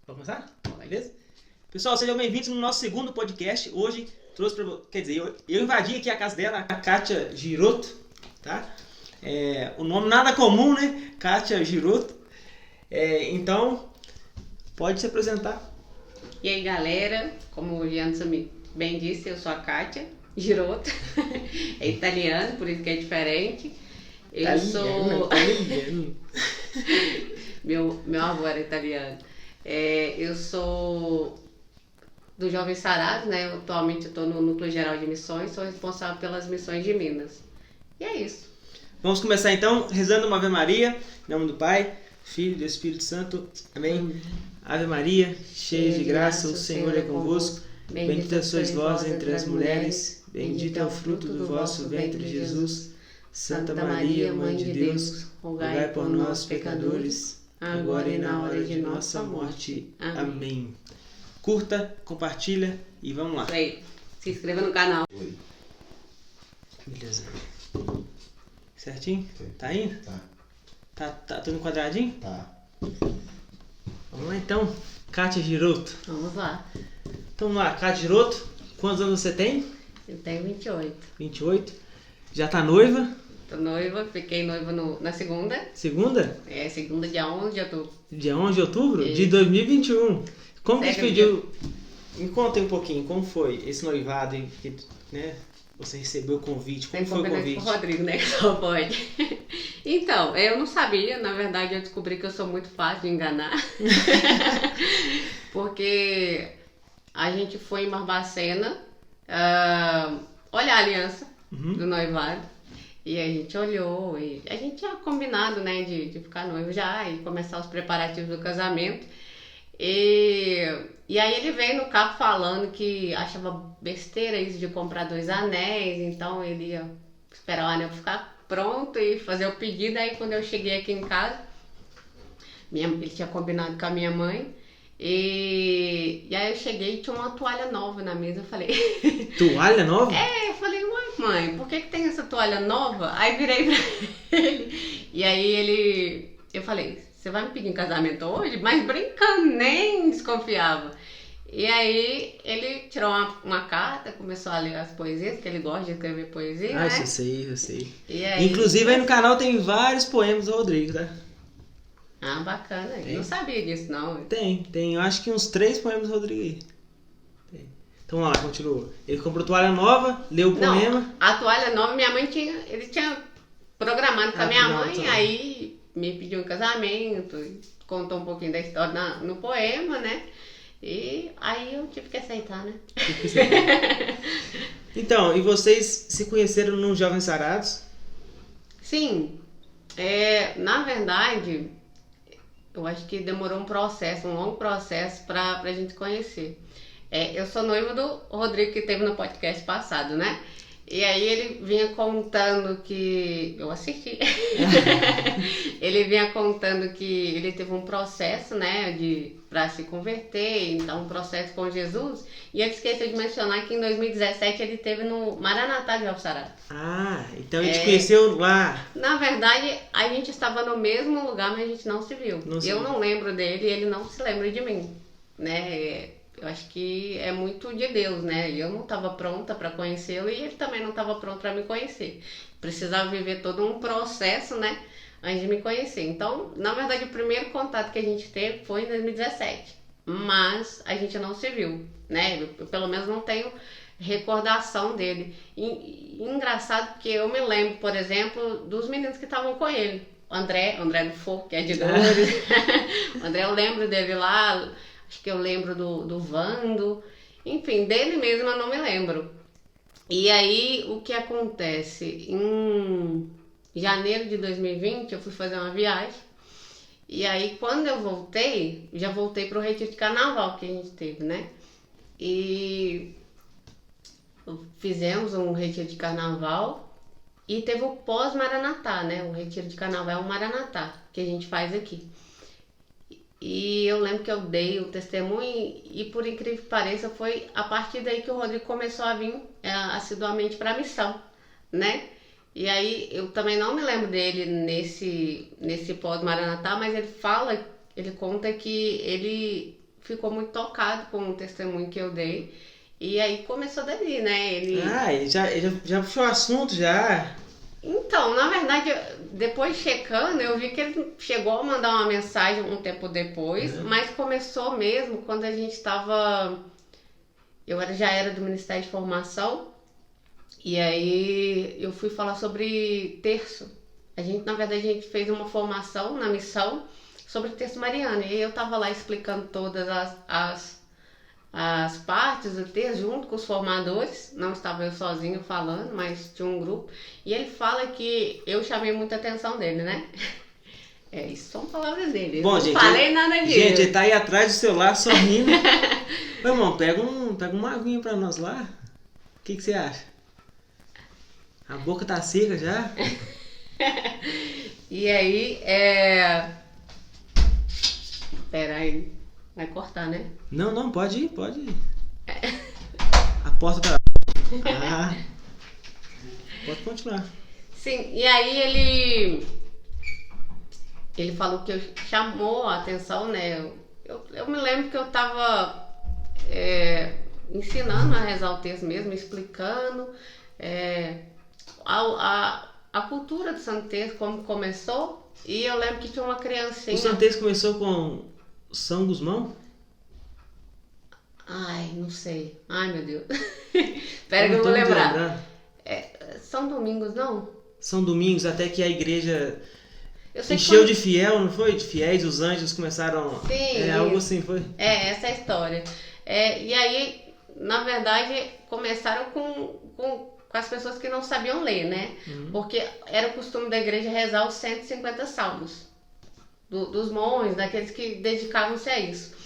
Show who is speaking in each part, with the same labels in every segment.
Speaker 1: Vamos começar? Beleza? Pessoal, sejam bem-vindos no nosso segundo podcast. Hoje trouxe para vocês, quer dizer, eu invadi aqui a casa dela, a Kátia Giroto, tá? O nome nada comum, né? Kátia Giroto. Então, pode se apresentar.
Speaker 2: E aí, galera, como o Jansen bem disse, eu sou a Kátia Giroto. É italiano, por isso que é diferente. Eu sou... meu avô era italiano. Eu sou do Jovens Sarados, né? Atualmente eu estou no Núcleo Geral de Missões, sou responsável pelas missões de Minas. E é isso.
Speaker 1: Vamos começar então rezando uma Ave Maria, em nome do Pai, Filho e do Espírito Santo. Amém. Ave Maria, cheia de graça, o Senhor é convosco. Bendita sois vós entre as mulheres, bendito é o fruto do vosso ventre, Jesus. Santa Maria, Mãe de Deus, rogai por nós, pecadores, agora e na hora de nossa morte. Amém. Curta, compartilha e vamos lá.
Speaker 2: Aí, se inscreva no canal.
Speaker 1: Beleza. Certinho?
Speaker 3: Sim.
Speaker 1: Tá indo? Tá tudo quadradinho?
Speaker 3: Tá.
Speaker 1: Vamos lá então. Kátia Giroto.
Speaker 2: Vamos lá.
Speaker 1: Então vamos lá, Kátia Giroto. Quantos anos você tem?
Speaker 2: Eu tenho 28.
Speaker 1: 28. Já tá noiva?
Speaker 2: Tô noiva, fiquei noiva na segunda.
Speaker 1: Segunda?
Speaker 2: Segunda, dia 11 de outubro.
Speaker 1: Dia 11 de outubro
Speaker 2: Isso.
Speaker 1: de 2021. Como que te
Speaker 2: Sério,
Speaker 1: pediu? Me conta um pouquinho, como foi esse noivado e que, né, você recebeu o convite? Como foi o
Speaker 2: Combinado
Speaker 1: convite?
Speaker 2: com o Rodrigo, né? Que só pode. Então, eu não sabia. Na verdade, eu descobri que eu sou muito fácil de enganar. Porque a gente foi em Barbacena olhar a aliança do noivado. E a gente olhou, e a gente tinha combinado, né, de ficar noivo já e começar os preparativos do casamento. E aí ele veio no carro falando que achava besteira isso de comprar 2 anéis, então ele ia esperar o anel ficar pronto e fazer o pedido. Aí quando eu cheguei aqui em casa, ele tinha combinado com a minha mãe. E aí eu cheguei e tinha uma toalha nova na mesa. Eu falei...
Speaker 1: Toalha nova?
Speaker 2: Eu falei, mãe, por que tem essa toalha nova? Aí virei pra ele. E aí eu falei, você vai me pedir em casamento hoje? Mas brincando, nem desconfiava. E aí ele tirou uma carta, começou a ler as poesias, que ele gosta de escrever poesia, né?
Speaker 1: Eu sei.
Speaker 2: E aí,
Speaker 1: Inclusive aí no canal tem vários poemas do Rodrigo, tá?
Speaker 2: Ah, bacana.
Speaker 1: Tem.
Speaker 2: Eu não sabia disso, não.
Speaker 1: Tem. Eu acho que uns 3 poemas do Rodrigo aí. Tem. Então vamos lá, continua. Ele comprou toalha nova, leu o poema.
Speaker 2: Não, a toalha nova, minha mãe ele tinha programado com a minha mãe,
Speaker 1: tá.
Speaker 2: aí me pediu um casamento, contou um pouquinho da história no poema, né? E aí eu tive que aceitar, né?
Speaker 1: Então, e vocês se conheceram no Jovens Sarados?
Speaker 2: Sim, na verdade, eu acho que demorou um longo processo pra gente conhecer. Eu sou noiva do Rodrigo, que teve no podcast passado, né? E aí ele vinha contando que... Eu assisti. Ele vinha contando que ele teve um processo, né, pra se converter, então um processo com Jesus. E ele esqueceu de mencionar que em 2017 ele teve no Maranatá de Jovens Sarados.
Speaker 1: Ah, então ele te conheceu lá.
Speaker 2: Na verdade, a gente estava no mesmo lugar, mas a gente não se viu. Eu não lembro dele e ele não se lembra de mim, né? Eu acho que é muito de Deus, né? Eu não estava pronta para conhecê-lo e ele também não estava pronto para me conhecer. Precisava viver todo um processo, né? Antes de me conhecer. Então, na verdade, o primeiro contato que a gente teve foi em 2017. Mas a gente não se viu, né? Eu pelo menos não tenho recordação dele. E engraçado porque eu me lembro, por exemplo, dos meninos que estavam com ele. O André do Fogo, que é de Dores. O André, eu lembro dele lá. Acho que eu lembro do Vando. Enfim, dele mesmo eu não me lembro. E aí, o que acontece? Em janeiro de 2020, eu fui fazer uma viagem. E aí, quando eu voltei, já voltei pro retiro de carnaval que a gente teve, né? E fizemos um retiro de carnaval e teve o pós-Maranatá, né? O retiro de carnaval é um Maranatá que a gente faz aqui. E eu lembro que eu dei o testemunho e por incrível que pareça, foi a partir daí que o Rodrigo começou a vir assiduamente para a missão, né? E aí eu também não me lembro dele nesse pós-Maranatá, mas ele conta que ele ficou muito tocado com o testemunho que eu dei. E aí começou dali, né? Ele
Speaker 1: já puxou o assunto, já.
Speaker 2: Então, na verdade, depois checando, eu vi que ele chegou a mandar uma mensagem um tempo depois, mas começou mesmo quando a gente estava... já era do Ministério de Formação, e aí eu fui falar sobre terço. Na verdade, a gente fez uma formação na missão sobre o terço mariano, e eu estava lá explicando todas as partes do texto junto com os formadores. Não estava eu sozinho falando, mas tinha um grupo. E ele fala que eu chamei muita atenção dele, né? Isso são palavras dele.
Speaker 1: Bom,
Speaker 2: não
Speaker 1: gente,
Speaker 2: falei nada disso.
Speaker 1: Gente, ele tá aí atrás do celular sorrindo. Ô, irmão, pega uma aguinha pra nós lá. O que você acha? A boca tá seca já?
Speaker 2: E aí, Pera aí. Vai cortar, né?
Speaker 1: Não, pode ir. A porta tá... pode continuar.
Speaker 2: Sim, e aí ele falou que chamou a atenção, né? Eu me lembro que eu tava ensinando a rezar o texto mesmo, explicando a cultura do Santo Terço, como começou. E eu lembro que tinha uma criancinha...
Speaker 1: O Santo Terço começou com São Gusmão?
Speaker 2: Ai, não sei. Ai, meu Deus. Espera que eu vou lembrar. São Domingos, não?
Speaker 1: São Domingos, até que a igreja
Speaker 2: encheu
Speaker 1: de fiel, não foi? De fiéis, os anjos começaram...
Speaker 2: Sim.
Speaker 1: Algo assim, foi?
Speaker 2: Essa é a história. E aí, na verdade, começaram com as pessoas que não sabiam ler, né? Porque era o costume da igreja rezar os 150 salmos. Dos monges, daqueles que dedicavam-se a isso.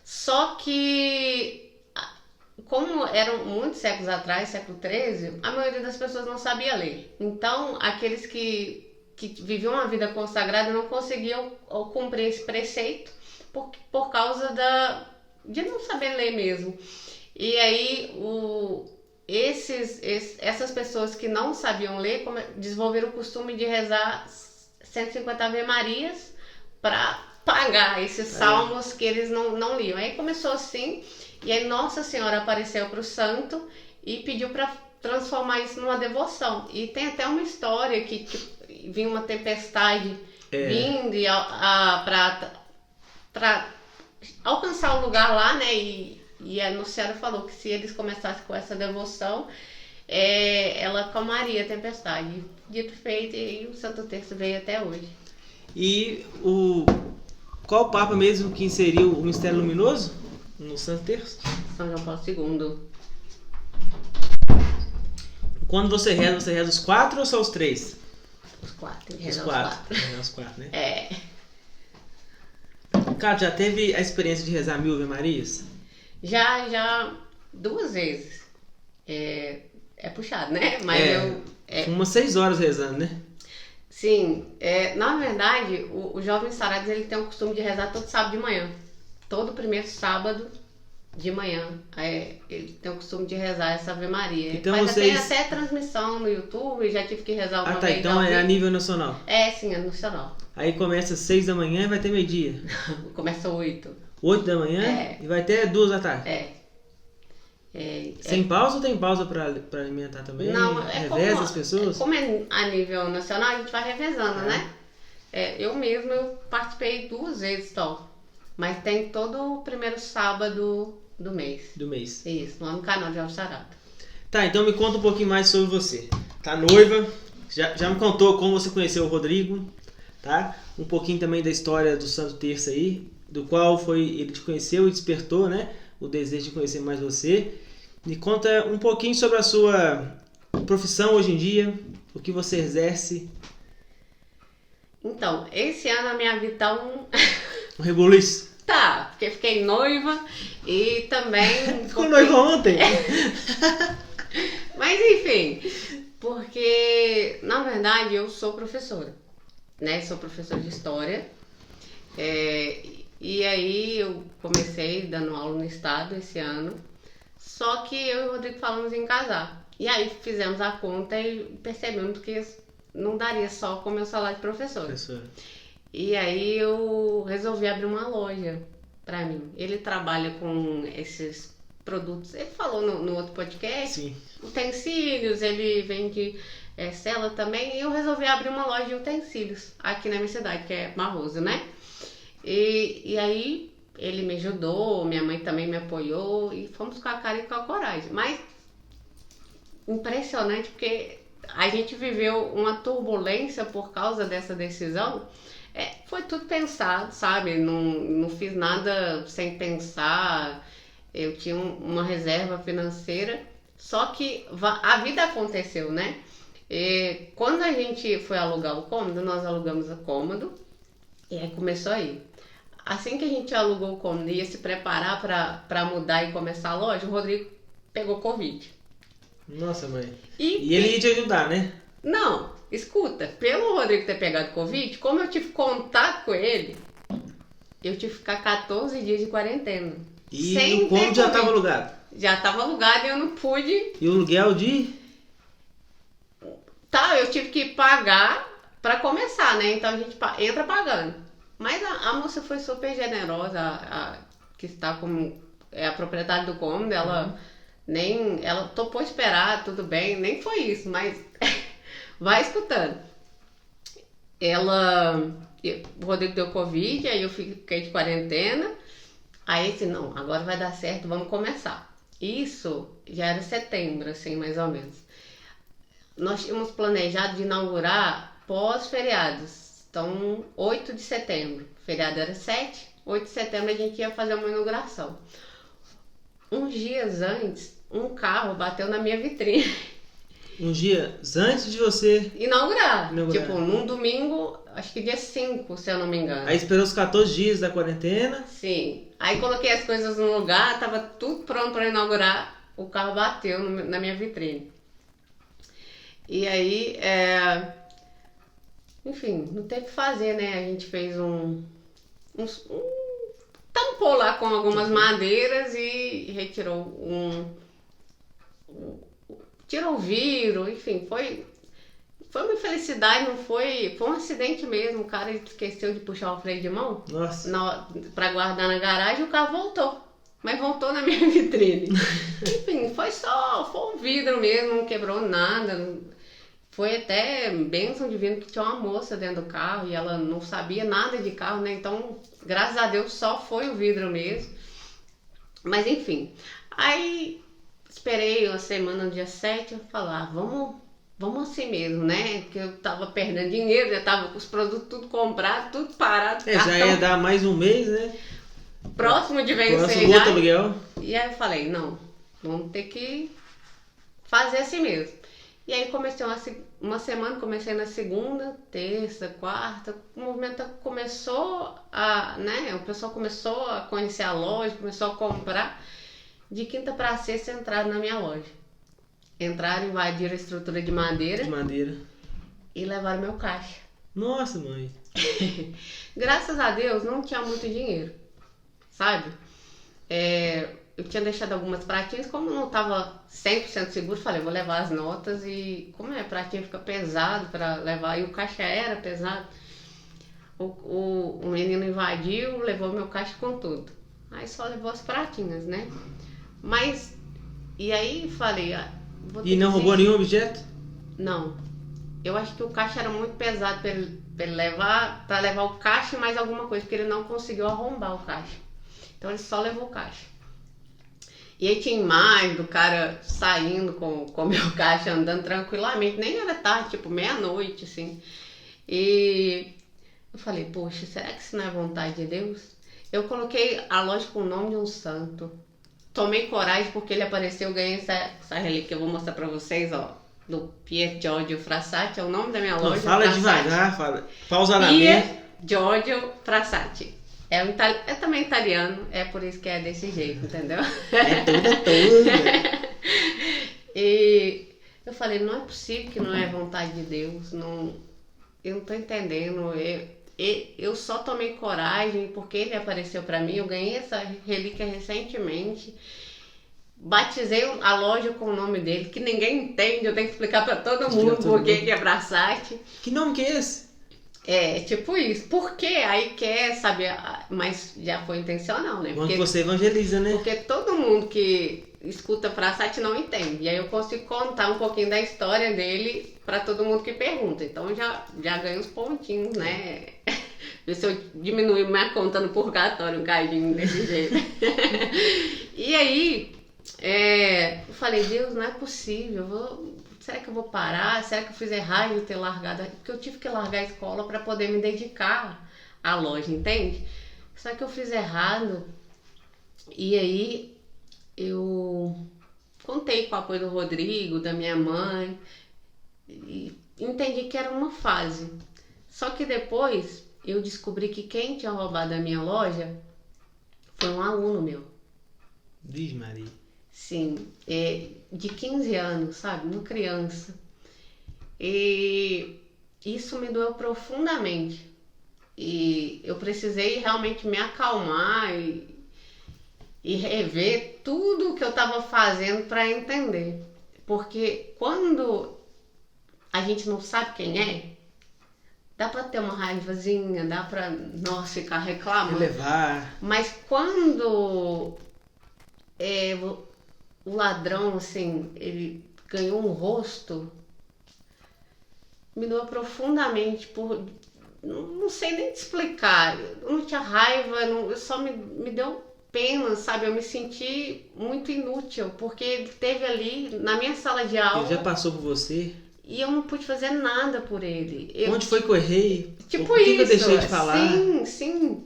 Speaker 2: Só que, como eram muitos séculos atrás, século XIII, a maioria das pessoas não sabia ler. Então, aqueles que viviam uma vida consagrada não conseguiam cumprir esse preceito por causa de não saber ler mesmo. E aí, essas pessoas que não sabiam ler desenvolveram o costume de rezar 150 Ave-Marias para pagar esses salmos que eles não liam. Aí começou assim, e aí Nossa Senhora apareceu para o santo e pediu para transformar isso numa devoção. E tem até uma história que vinha uma tempestade vindo para alcançar o lugar lá, né? E a Nossa Senhora falou que se eles começassem com essa devoção, ela acalmaria a tempestade. Dito feito, e o Santo Terço veio até hoje.
Speaker 1: E qual o Papa mesmo que inseriu o mistério luminoso no Santo Terço?
Speaker 2: São João Paulo II.
Speaker 1: Quando você reza os 4 ou só os 3?
Speaker 2: Os 4.
Speaker 1: Os 4. Os 4, né? Cara, já teve a experiência de rezar 1000 Ave Marias?
Speaker 2: Já 2 vezes. É puxado, né? Mas
Speaker 1: umas 6 horas rezando, né?
Speaker 2: Sim, na verdade, o Jovem Sarados, ele tem o costume de rezar todo sábado de manhã. Todo primeiro sábado de manhã. Ele tem o costume de rezar essa Ave Maria.
Speaker 1: Então
Speaker 2: mas tem até transmissão no YouTube, já tive que rezar uma vez.
Speaker 1: Então é a nível nacional?
Speaker 2: Sim, é nacional.
Speaker 1: Aí começa às 6 da manhã e vai até meio-dia?
Speaker 2: Começa 8.
Speaker 1: 8 da manhã? E vai até 2 da tarde? Sem pausa ou tem pausa para alimentar também?
Speaker 2: Não,
Speaker 1: reveza as pessoas?
Speaker 2: Como é a nível nacional, a gente vai revezando, né? Eu participei 2 vezes só. Mas tem todo o primeiro sábado do mês. Isso, lá no canal de Alçarado.
Speaker 1: Tá, então me conta um pouquinho mais sobre você. Tá noiva, já me contou como você conheceu o Rodrigo, tá? Um pouquinho também da história do Santo Terço aí, do qual ele te conheceu e despertou, né? O desejo de conhecer mais você. Me conta um pouquinho sobre a sua profissão hoje em dia, o que você exerce.
Speaker 2: Então, esse ano a minha vida tá
Speaker 1: um rebuliço.
Speaker 2: Tá, porque fiquei noiva e também...
Speaker 1: Ficou noiva ontem?
Speaker 2: Mas enfim, porque na verdade eu sou professora, né? Sou professora de história. E aí eu comecei dando aula no estado esse ano. Só que eu e o Rodrigo falamos em casar. E aí fizemos a conta e percebemos que não daria só com o meu salário de professora. E aí eu resolvi abrir uma loja pra mim. Ele trabalha com esses produtos, ele falou no outro podcast,
Speaker 1: Sim.
Speaker 2: Utensílios, ele vende cela também, e eu resolvi abrir uma loja de utensílios aqui na minha cidade, que é Barroso, né? E aí ele me ajudou, minha mãe também me apoiou, e fomos com a cara e com a coragem. Mas impressionante, porque a gente viveu uma turbulência por causa dessa decisão. Foi tudo pensado, sabe? Não fiz nada sem pensar. Eu tinha uma reserva financeira, só que a vida aconteceu, né? Quando a gente foi alugar o cômodo, nós alugamos o cômodo e aí começou aí. Assim que a gente alugou o cômodo e ia se preparar para mudar e começar a loja, o Rodrigo pegou Covid.
Speaker 1: Nossa, mãe. E ele ia te ajudar, né?
Speaker 2: Não, escuta, pelo Rodrigo ter pegado Covid, como eu tive contato com ele, eu tive que ficar 14 dias de quarentena.
Speaker 1: E o cômodo já estava alugado?
Speaker 2: Já estava alugado e eu não pude...
Speaker 1: E o aluguel de...
Speaker 2: Tá, eu tive que pagar para começar, né? Então a gente entra pagando. Mas a moça foi super generosa, que está como a proprietária do cômodo, ela ela topou esperar, tudo bem, nem foi isso, mas vai escutando. O Rodrigo deu Covid, aí eu fiquei de quarentena, aí disse, não, agora vai dar certo, vamos começar. Isso já era setembro, assim, mais ou menos. Nós tínhamos planejado de inaugurar pós-feriados, então 8 de setembro, o feriado era 7, 8 de setembro a gente ia fazer uma inauguração. Uns dias antes, um carro bateu na minha vitrine.
Speaker 1: Uns dias antes de você
Speaker 2: inaugurar. Tipo, num domingo, acho que dia 5, se eu não me engano.
Speaker 1: Aí esperou os 14 dias da quarentena?
Speaker 2: Sim. Aí coloquei as coisas no lugar, tava tudo pronto para inaugurar, o carro bateu na minha vitrine. E aí, enfim, não teve o que fazer, né? A gente fez tampou lá com algumas madeiras e retirou tirou o vidro, enfim, foi uma infelicidade, não foi um acidente mesmo. O cara esqueceu de puxar o freio de mão.
Speaker 1: Nossa.
Speaker 2: Pra guardar na garagem, o carro voltou. Mas voltou na minha vitrine. Enfim, foi um vidro mesmo, não quebrou nada. Foi até bênção divina que tinha uma moça dentro do carro e ela não sabia nada de carro, né? Então, graças a Deus, só foi o vidro mesmo. Mas enfim, aí esperei uma semana, no dia 7, eu falei, vamos assim mesmo, né? Porque eu tava perdendo dinheiro, já tava com os produtos tudo comprado, tudo parado.
Speaker 1: Já ia dar mais um mês, né?
Speaker 2: Próximo de vencer.
Speaker 1: Próximo outro aluguel.
Speaker 2: E aí eu falei, não, vamos ter que fazer assim mesmo. E aí comecei uma semana, comecei na segunda, terça, quarta, o movimento começou né? O pessoal começou a conhecer a loja, começou a comprar. De quinta para sexta entraram na minha loja. Entraram, invadiram a estrutura de madeira. E levaram meu caixa.
Speaker 1: Nossa, mãe.
Speaker 2: Graças a Deus não tinha muito dinheiro, sabe? Eu tinha deixado algumas pratinhas, como não estava 100% seguro, falei, vou levar as notas e como pratinha fica pesado para levar, e o caixa era pesado, o menino invadiu, levou meu caixa com tudo, aí só levou as pratinhas, né? Mas, e aí falei,
Speaker 1: e não roubou nenhum objeto?
Speaker 2: Não, eu acho que o caixa era muito pesado para ele levar o caixa e mais alguma coisa, porque ele não conseguiu arrombar o caixa, então ele só levou o caixa. E aí tinha imagem do cara saindo com o meu caixa, andando tranquilamente, nem era tarde, tipo meia-noite, assim. E eu falei, poxa, será que isso não é vontade de Deus? Eu coloquei a loja com o nome de um santo. Tomei coragem porque ele apareceu, eu ganhei essa relíquia que eu vou mostrar pra vocês, ó. Do Pier Giorgio Frassati, é o nome da minha loja.
Speaker 1: Fala devagar, fala pausadamente.
Speaker 2: Pier Giorgio Frassati. É também italiano, é por isso que é desse jeito, entendeu?
Speaker 1: É tudo.
Speaker 2: E eu falei, não é possível que não é vontade de Deus, eu não tô entendendo. Eu só tomei coragem porque ele apareceu pra mim, eu ganhei essa relíquia recentemente. Batizei a loja com o nome dele, que ninguém entende, eu tenho que explicar pra todo mundo por que é Frassati.
Speaker 1: Que nome que é esse?
Speaker 2: É, tipo isso. Por quê? Aí quer saber, mas já foi intencional, né?
Speaker 1: Quando você evangeliza, né?
Speaker 2: Porque todo mundo que escuta Praçate não entende. E aí eu consigo contar um pouquinho da história dele para todo mundo que pergunta. Então já ganho uns pontinhos, né? Ver se eu diminuir minha conta no purgatório um cadinho desse jeito. E aí, eu falei, Deus, não é possível. Será que eu vou parar? Será que eu fiz errado de ter largado? Porque eu tive que largar a escola para poder me dedicar à loja, entende? Será que eu fiz errado? E aí eu contei com o apoio do Rodrigo, da minha mãe, e entendi que era uma fase. Só que depois eu descobri que quem tinha roubado a minha loja foi um aluno meu.
Speaker 1: Vixe Maria.
Speaker 2: Sim, de 15 anos, sabe? Uma criança. E isso me doeu profundamente. E eu precisei realmente me acalmar e rever tudo que eu estava fazendo para entender. Porque quando a gente não sabe quem é, dá para ter uma raivazinha, dá para ficar reclamando.
Speaker 1: Levar.
Speaker 2: Mas quando o ladrão, assim, ele ganhou um rosto, me doeu profundamente por... Não sei nem te explicar. Eu não tinha raiva, eu só me deu pena, sabe? Eu me senti muito inútil, porque ele esteve ali na minha sala de aula.
Speaker 1: Ele já passou por você?
Speaker 2: E eu não pude fazer nada por ele.
Speaker 1: Onde foi que eu errei?
Speaker 2: Tipo
Speaker 1: o que
Speaker 2: isso.
Speaker 1: que eu deixei de falar?
Speaker 2: Sim.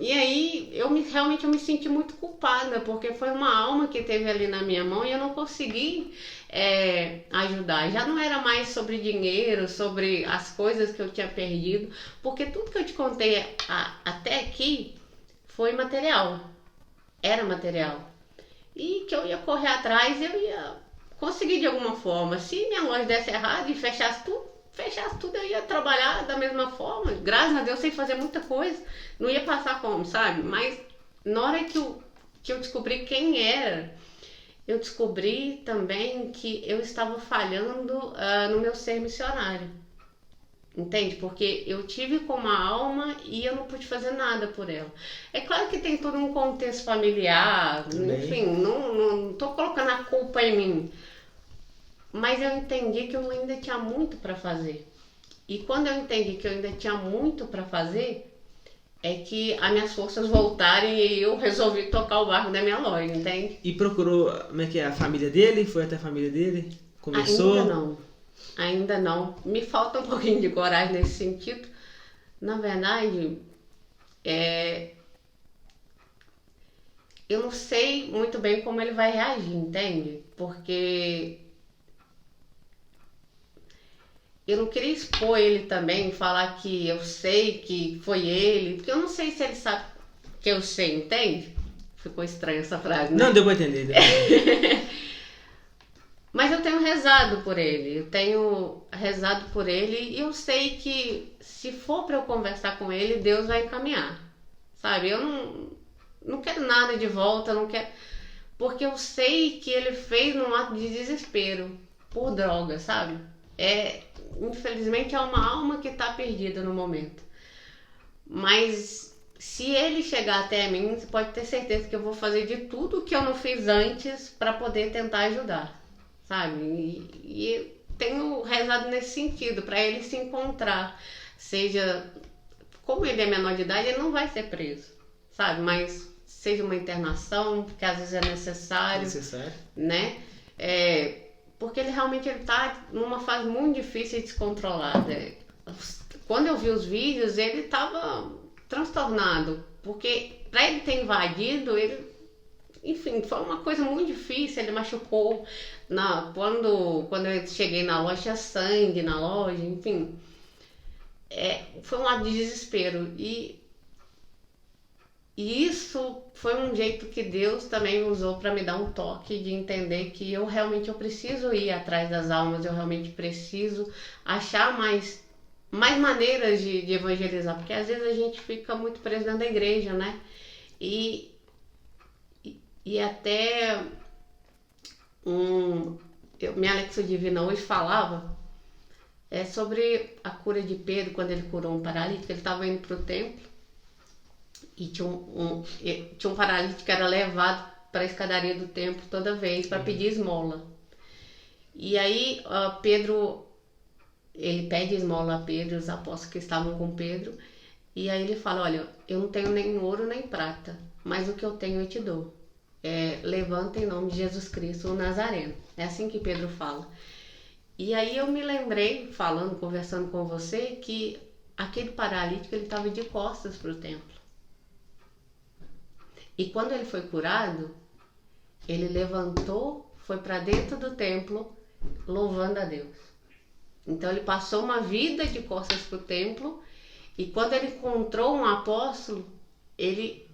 Speaker 2: E aí, realmente eu me senti muito culpada, porque foi uma alma que teve ali na minha mão e eu não consegui ajudar. Já não era mais sobre dinheiro, sobre as coisas que eu tinha perdido, porque tudo que eu te contei até aqui foi material. Era material. E que eu ia correr atrás, eu ia conseguir de alguma forma. Se minha loja desse errado e fechasse tudo, eu ia trabalhar da mesma forma. Graças a Deus, sei fazer muita coisa. Não ia passar fome, sabe? Mas na hora que eu descobri quem era, eu descobri também que eu estava falhando no meu ser missionário. Entende? Porque eu tive como a alma e eu não pude fazer nada por ela. É claro que tem todo um contexto familiar, enfim, não tô colocando a culpa em mim. Mas eu entendi que eu ainda tinha muito para fazer. E quando eu entendi que eu ainda tinha muito para fazer, é que as minhas forças voltaram e eu resolvi tocar o barco da minha loja, entende?
Speaker 1: E procurou, como é que é, a família dele? Foi até a família dele? Conversou?
Speaker 2: Ainda não. Me falta um pouquinho de coragem nesse sentido. Na verdade, eu não sei muito bem como ele vai reagir, entende? Porque eu não queria expor ele também, falar que eu sei que foi ele, porque eu não sei se ele sabe que eu sei, entende? Ficou estranha essa frase, né?
Speaker 1: Não, deu pra entender.
Speaker 2: Mas eu tenho rezado por ele, e eu sei que se for para eu conversar com ele, Deus vai encaminhar, sabe? Eu não quero nada de volta, não quero... Porque eu sei que ele fez num ato de desespero, por droga, sabe? Infelizmente é uma alma que está perdida no momento. Mas se ele chegar até mim, você pode ter certeza que eu vou fazer de tudo que eu não fiz antes para poder tentar ajudar, sabe? E tenho rezado nesse sentido, para ele se encontrar. Seja, como ele é menor de idade, ele não vai ser preso, sabe? Mas seja uma internação, porque às vezes é necessário. Né? Porque ele realmente está numa fase muito difícil e descontrolada. Quando eu vi os vídeos, ele estava transtornado, porque para ele ter invadido, enfim, foi uma coisa muito difícil. Ele machucou quando eu cheguei na loja, tinha sangue na loja, enfim, foi um ato de desespero. E isso foi um jeito que Deus também usou para me dar um toque de entender que eu preciso ir atrás das almas, eu realmente preciso achar mais maneiras de evangelizar, porque às vezes a gente fica muito preso dentro da igreja, né? E até minha Alexa Divina hoje falava É sobre a cura de Pedro, quando ele curou um paralítico. Ele estava indo para o templo e tinha um paralítico que era levado para a escadaria do templo toda vez para pedir esmola. E aí Pedro, ele pede esmola a Pedro, os apóstolos que estavam com Pedro, e aí ele fala, olha, eu não tenho nem ouro nem prata, mas o que eu tenho eu te dou. Levanta em nome de Jesus Cristo, o Nazareno. É assim que Pedro fala. E aí eu me lembrei, conversando com você, que aquele paralítico ele estava de costas para o templo. E quando ele foi curado, ele levantou, foi para dentro do templo, louvando a Deus. Então ele passou uma vida de costas para o templo, e quando ele encontrou um apóstolo, ele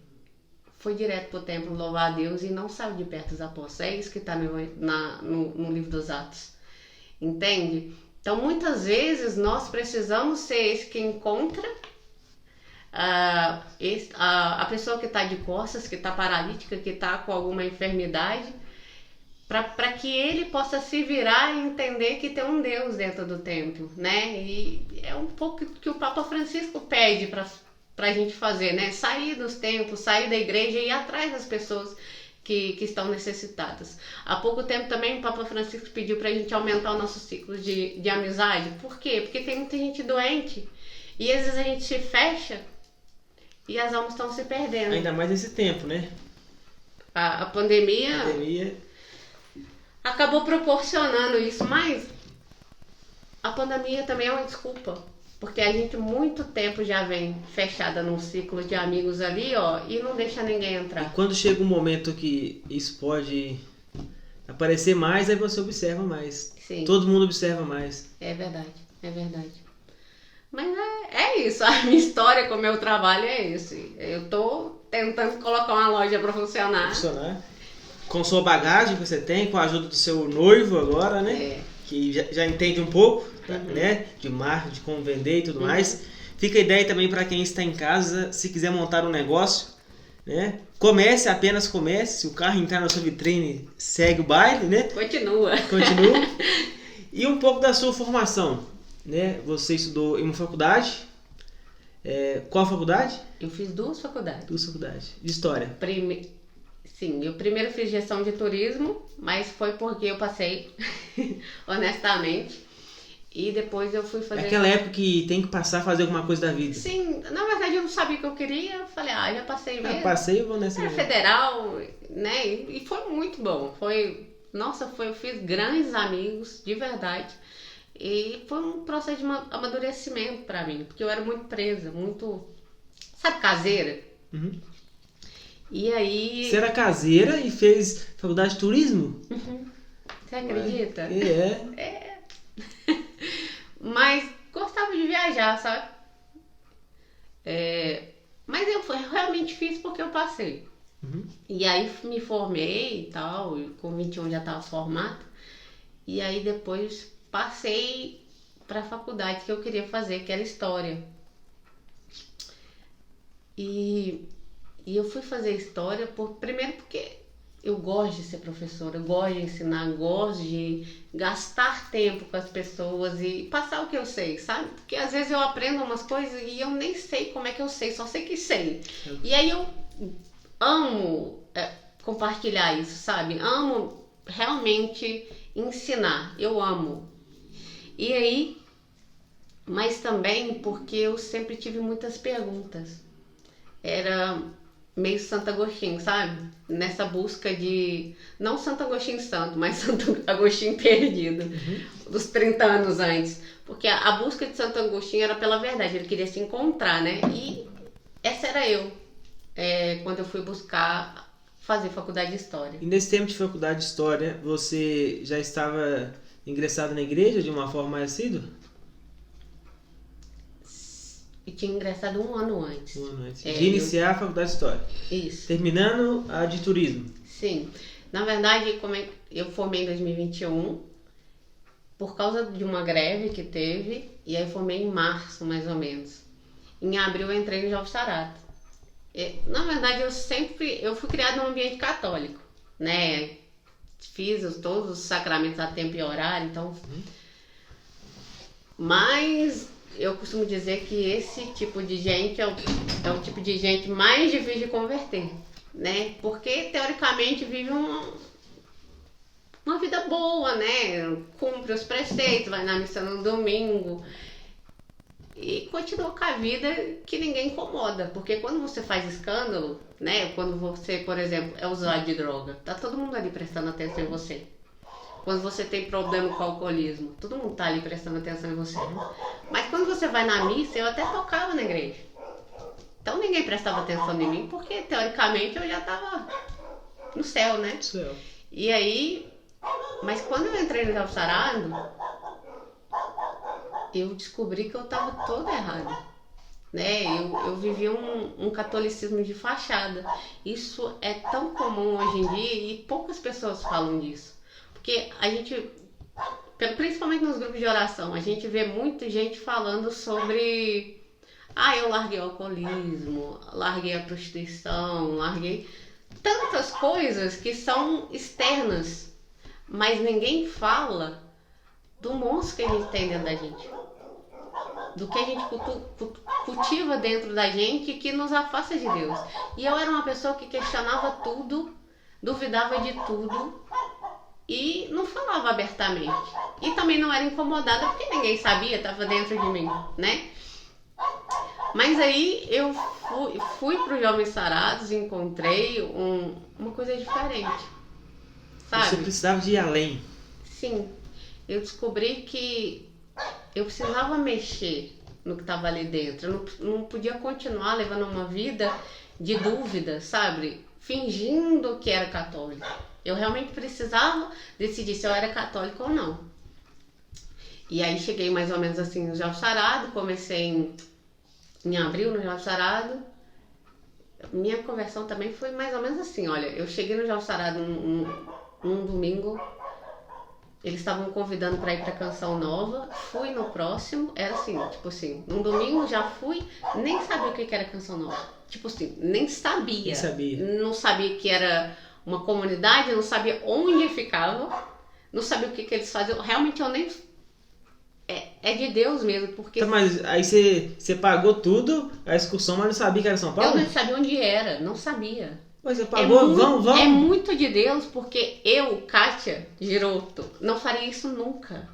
Speaker 2: foi direto para o templo louvar a Deus e não saiu de perto dos apóstolos. É isso que está no livro dos Atos. Entende? Então muitas vezes nós precisamos ser esse que encontra a pessoa que está de costas, que está paralítica, que está com alguma enfermidade, para que ele possa se virar e entender que tem um Deus dentro do templo, né? E é um pouco que o Papa Francisco pede para a gente fazer, né? Sair dos templos, sair da igreja e ir atrás das pessoas que estão necessitadas. Há pouco tempo também o Papa Francisco pediu para a gente aumentar o nosso ciclo de amizade. Por quê? Porque tem muita gente doente e às vezes a gente se fecha e as almas estão se perdendo.
Speaker 1: Ainda mais nesse tempo, né?
Speaker 2: A pandemia acabou proporcionando isso, mas a pandemia também é uma desculpa. Porque a gente muito tempo já vem fechada num ciclo de amigos ali, ó, e não deixa ninguém entrar.
Speaker 1: E quando chega um momento que isso pode aparecer mais, aí você observa mais.
Speaker 2: Sim.
Speaker 1: Todo mundo observa mais.
Speaker 2: É verdade. Mas é isso, a minha história com o meu trabalho é esse. Eu tô tentando colocar uma loja para funcionar.
Speaker 1: Com sua bagagem que você tem, com a ajuda do seu noivo agora, né? Que já entende um pouco, né? De marketing, de como vender e tudo mais. Fica a ideia também para quem está em casa, se quiser montar um negócio, né? Apenas comece. Se o carro entrar na sua vitrine, segue o baile, né?
Speaker 2: Continua.
Speaker 1: E um pouco da sua formação, né? Você estudou em uma faculdade. Qual faculdade?
Speaker 2: Eu fiz 2 faculdades.
Speaker 1: 2 faculdades. De história.
Speaker 2: Sim, eu primeiro fiz gestão de turismo, mas foi porque eu passei, honestamente. E depois eu fui fazer...
Speaker 1: Aquela época que tem que passar a fazer alguma coisa da vida.
Speaker 2: Sim, na verdade eu não sabia o que eu queria. Eu falei, já passei mesmo.
Speaker 1: Passei e vou nessa.
Speaker 2: Era federal, né? E foi muito bom. Eu fiz grandes amigos, de verdade. E foi um processo de amadurecimento pra mim. Porque eu era muito presa, muito... Sabe, caseira?
Speaker 1: Uhum.
Speaker 2: E aí...
Speaker 1: Você era caseira e fez faculdade de turismo?
Speaker 2: Uhum. Você acredita?
Speaker 1: É.
Speaker 2: Mas gostava de viajar, sabe? Mas eu realmente fiz porque eu passei.
Speaker 1: Uhum.
Speaker 2: E aí me formei e tal, com 21 já estava formada. E aí depois passei para a faculdade que eu queria fazer, que era História. E eu fui fazer História primeiro porque eu gosto de ser professora, eu gosto de ensinar, gosto de gastar tempo com as pessoas e passar o que eu sei, sabe? Porque às vezes eu aprendo umas coisas e eu nem sei como é que eu sei, só sei que sei. E aí eu amo compartilhar isso, sabe? Amo realmente ensinar, eu amo. E aí, mas também porque eu sempre tive muitas perguntas. Era meio Santo Agostinho, sabe? Nessa busca de... Não Santo Agostinho santo, mas Santo Agostinho perdido. Dos 30 anos antes. Porque a busca de Santo Agostinho era pela verdade. Ele queria se encontrar, né? E essa era eu. Quando eu fui buscar fazer faculdade de História.
Speaker 1: E nesse tempo de faculdade de História, você já estava ingressado na igreja de uma forma mais assídua?
Speaker 2: E tinha ingressado um ano antes.
Speaker 1: De iniciar a faculdade de História.
Speaker 2: Isso.
Speaker 1: Terminando a de Turismo.
Speaker 2: Sim. Na verdade, eu formei em 2021 por causa de uma greve que teve. E aí formei em março, mais ou menos. Em abril eu entrei no Jovem Sarato. Na verdade, eu fui criada num ambiente católico, né? Fiz todos os sacramentos a tempo e horário, então... Mas eu costumo dizer que esse tipo de gente é o tipo de gente mais difícil de converter, né? Porque teoricamente vive uma vida boa, né? Cumpre os preceitos, vai na missa no domingo e continua com a vida que ninguém incomoda. Porque quando você faz escândalo, né? Quando você, por exemplo, é usuário de droga, tá todo mundo ali prestando atenção em você. Quando você tem problema com o alcoolismo, todo mundo tá ali prestando atenção em você. Mas quando você vai na missa, eu até tocava na igreja. Então ninguém prestava atenção em mim, porque teoricamente eu já tava no céu, né?
Speaker 1: Céu.
Speaker 2: E aí, mas quando eu entrei no Jovem Sarado, eu descobri que eu tava toda errada. Né? Eu vivi um catolicismo de fachada. Isso é tão comum hoje em dia e poucas pessoas falam disso. Porque a gente, principalmente nos grupos de oração, a gente vê muita gente falando sobre eu larguei o alcoolismo, larguei a prostituição, larguei tantas coisas que são externas, mas ninguém fala do monstro que a gente tem dentro da gente, do que a gente cultiva dentro da gente que nos afasta de Deus. E eu era uma pessoa que questionava tudo, duvidava de tudo e não falava abertamente. E também não era incomodada porque ninguém sabia, estava dentro de mim, né? Mas aí eu fui para os Jovens Sarados e encontrei uma coisa diferente, sabe?
Speaker 1: Você precisava de ir além.
Speaker 2: Sim, eu descobri que eu precisava mexer no que estava ali dentro. Eu não podia continuar levando uma vida de dúvida, sabe? Fingindo que era católico. Eu realmente precisava decidir se eu era católico ou não. E aí cheguei mais ou menos assim no Jovem Sarado, comecei em abril no Jovem Sarado. Minha conversão também foi mais ou menos assim, olha, eu cheguei no Jovem Sarado num domingo, eles estavam convidando para ir para Canção Nova, fui no próximo, era assim, tipo assim, num domingo já fui, nem sabia o que era Canção Nova, tipo assim, nem sabia. Não sabia que era uma comunidade, não sabia onde ficava, não sabia o que eles faziam, realmente eu nem... É de Deus mesmo, porque...
Speaker 1: Tá, mas aí você pagou tudo, a excursão, mas não sabia que era São Paulo?
Speaker 2: Eu não sabia onde era, não sabia.
Speaker 1: Mas você pagou, vamos.
Speaker 2: É muito de Deus, porque eu, Kátia Giroto, não faria isso nunca.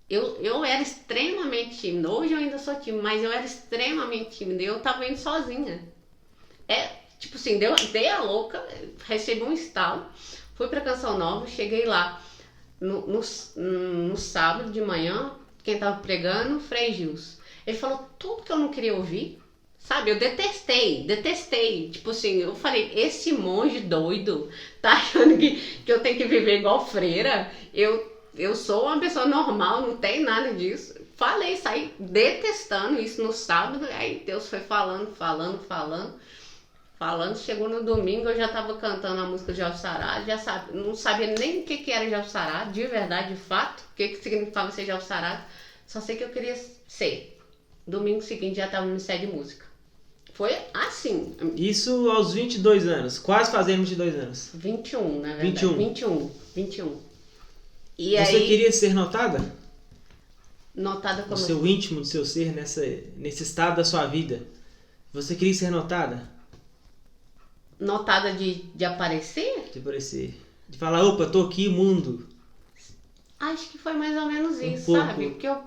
Speaker 2: Eu era extremamente tímida, hoje eu ainda sou tímida, mas eu era extremamente tímida, eu tava indo sozinha. Tipo assim, dei a louca, recebi um estalo, fui pra Canção Nova, cheguei lá no sábado de manhã, quem tava pregando, Frei Gilson. Ele falou tudo que eu não queria ouvir, sabe? Eu detestei. Tipo assim, eu falei, esse monge doido tá achando que eu tenho que viver igual freira? Eu sou uma pessoa normal, não tem nada disso. Saí detestando isso no sábado, aí Deus foi falando. Chegou no domingo, eu já tava cantando a música de Jovem Sarado, não sabia nem o que era Jovem Sarado, de verdade, de fato, o que significava ser Jovem Sarado, só sei que eu queria ser. Domingo seguinte já tava no Ministério de Música. Foi assim.
Speaker 1: Isso aos 22 anos, quase fazendo 22 anos.
Speaker 2: 21, na verdade. 21. E
Speaker 1: você
Speaker 2: aí,
Speaker 1: queria ser notada?
Speaker 2: Notada como...
Speaker 1: No seu íntimo, do seu ser, nesse estado da sua vida. Você queria ser notada?
Speaker 2: Notada de aparecer?
Speaker 1: De aparecer. De falar, opa, tô aqui, mundo.
Speaker 2: Acho que foi mais ou menos isso, sabe? Porque eu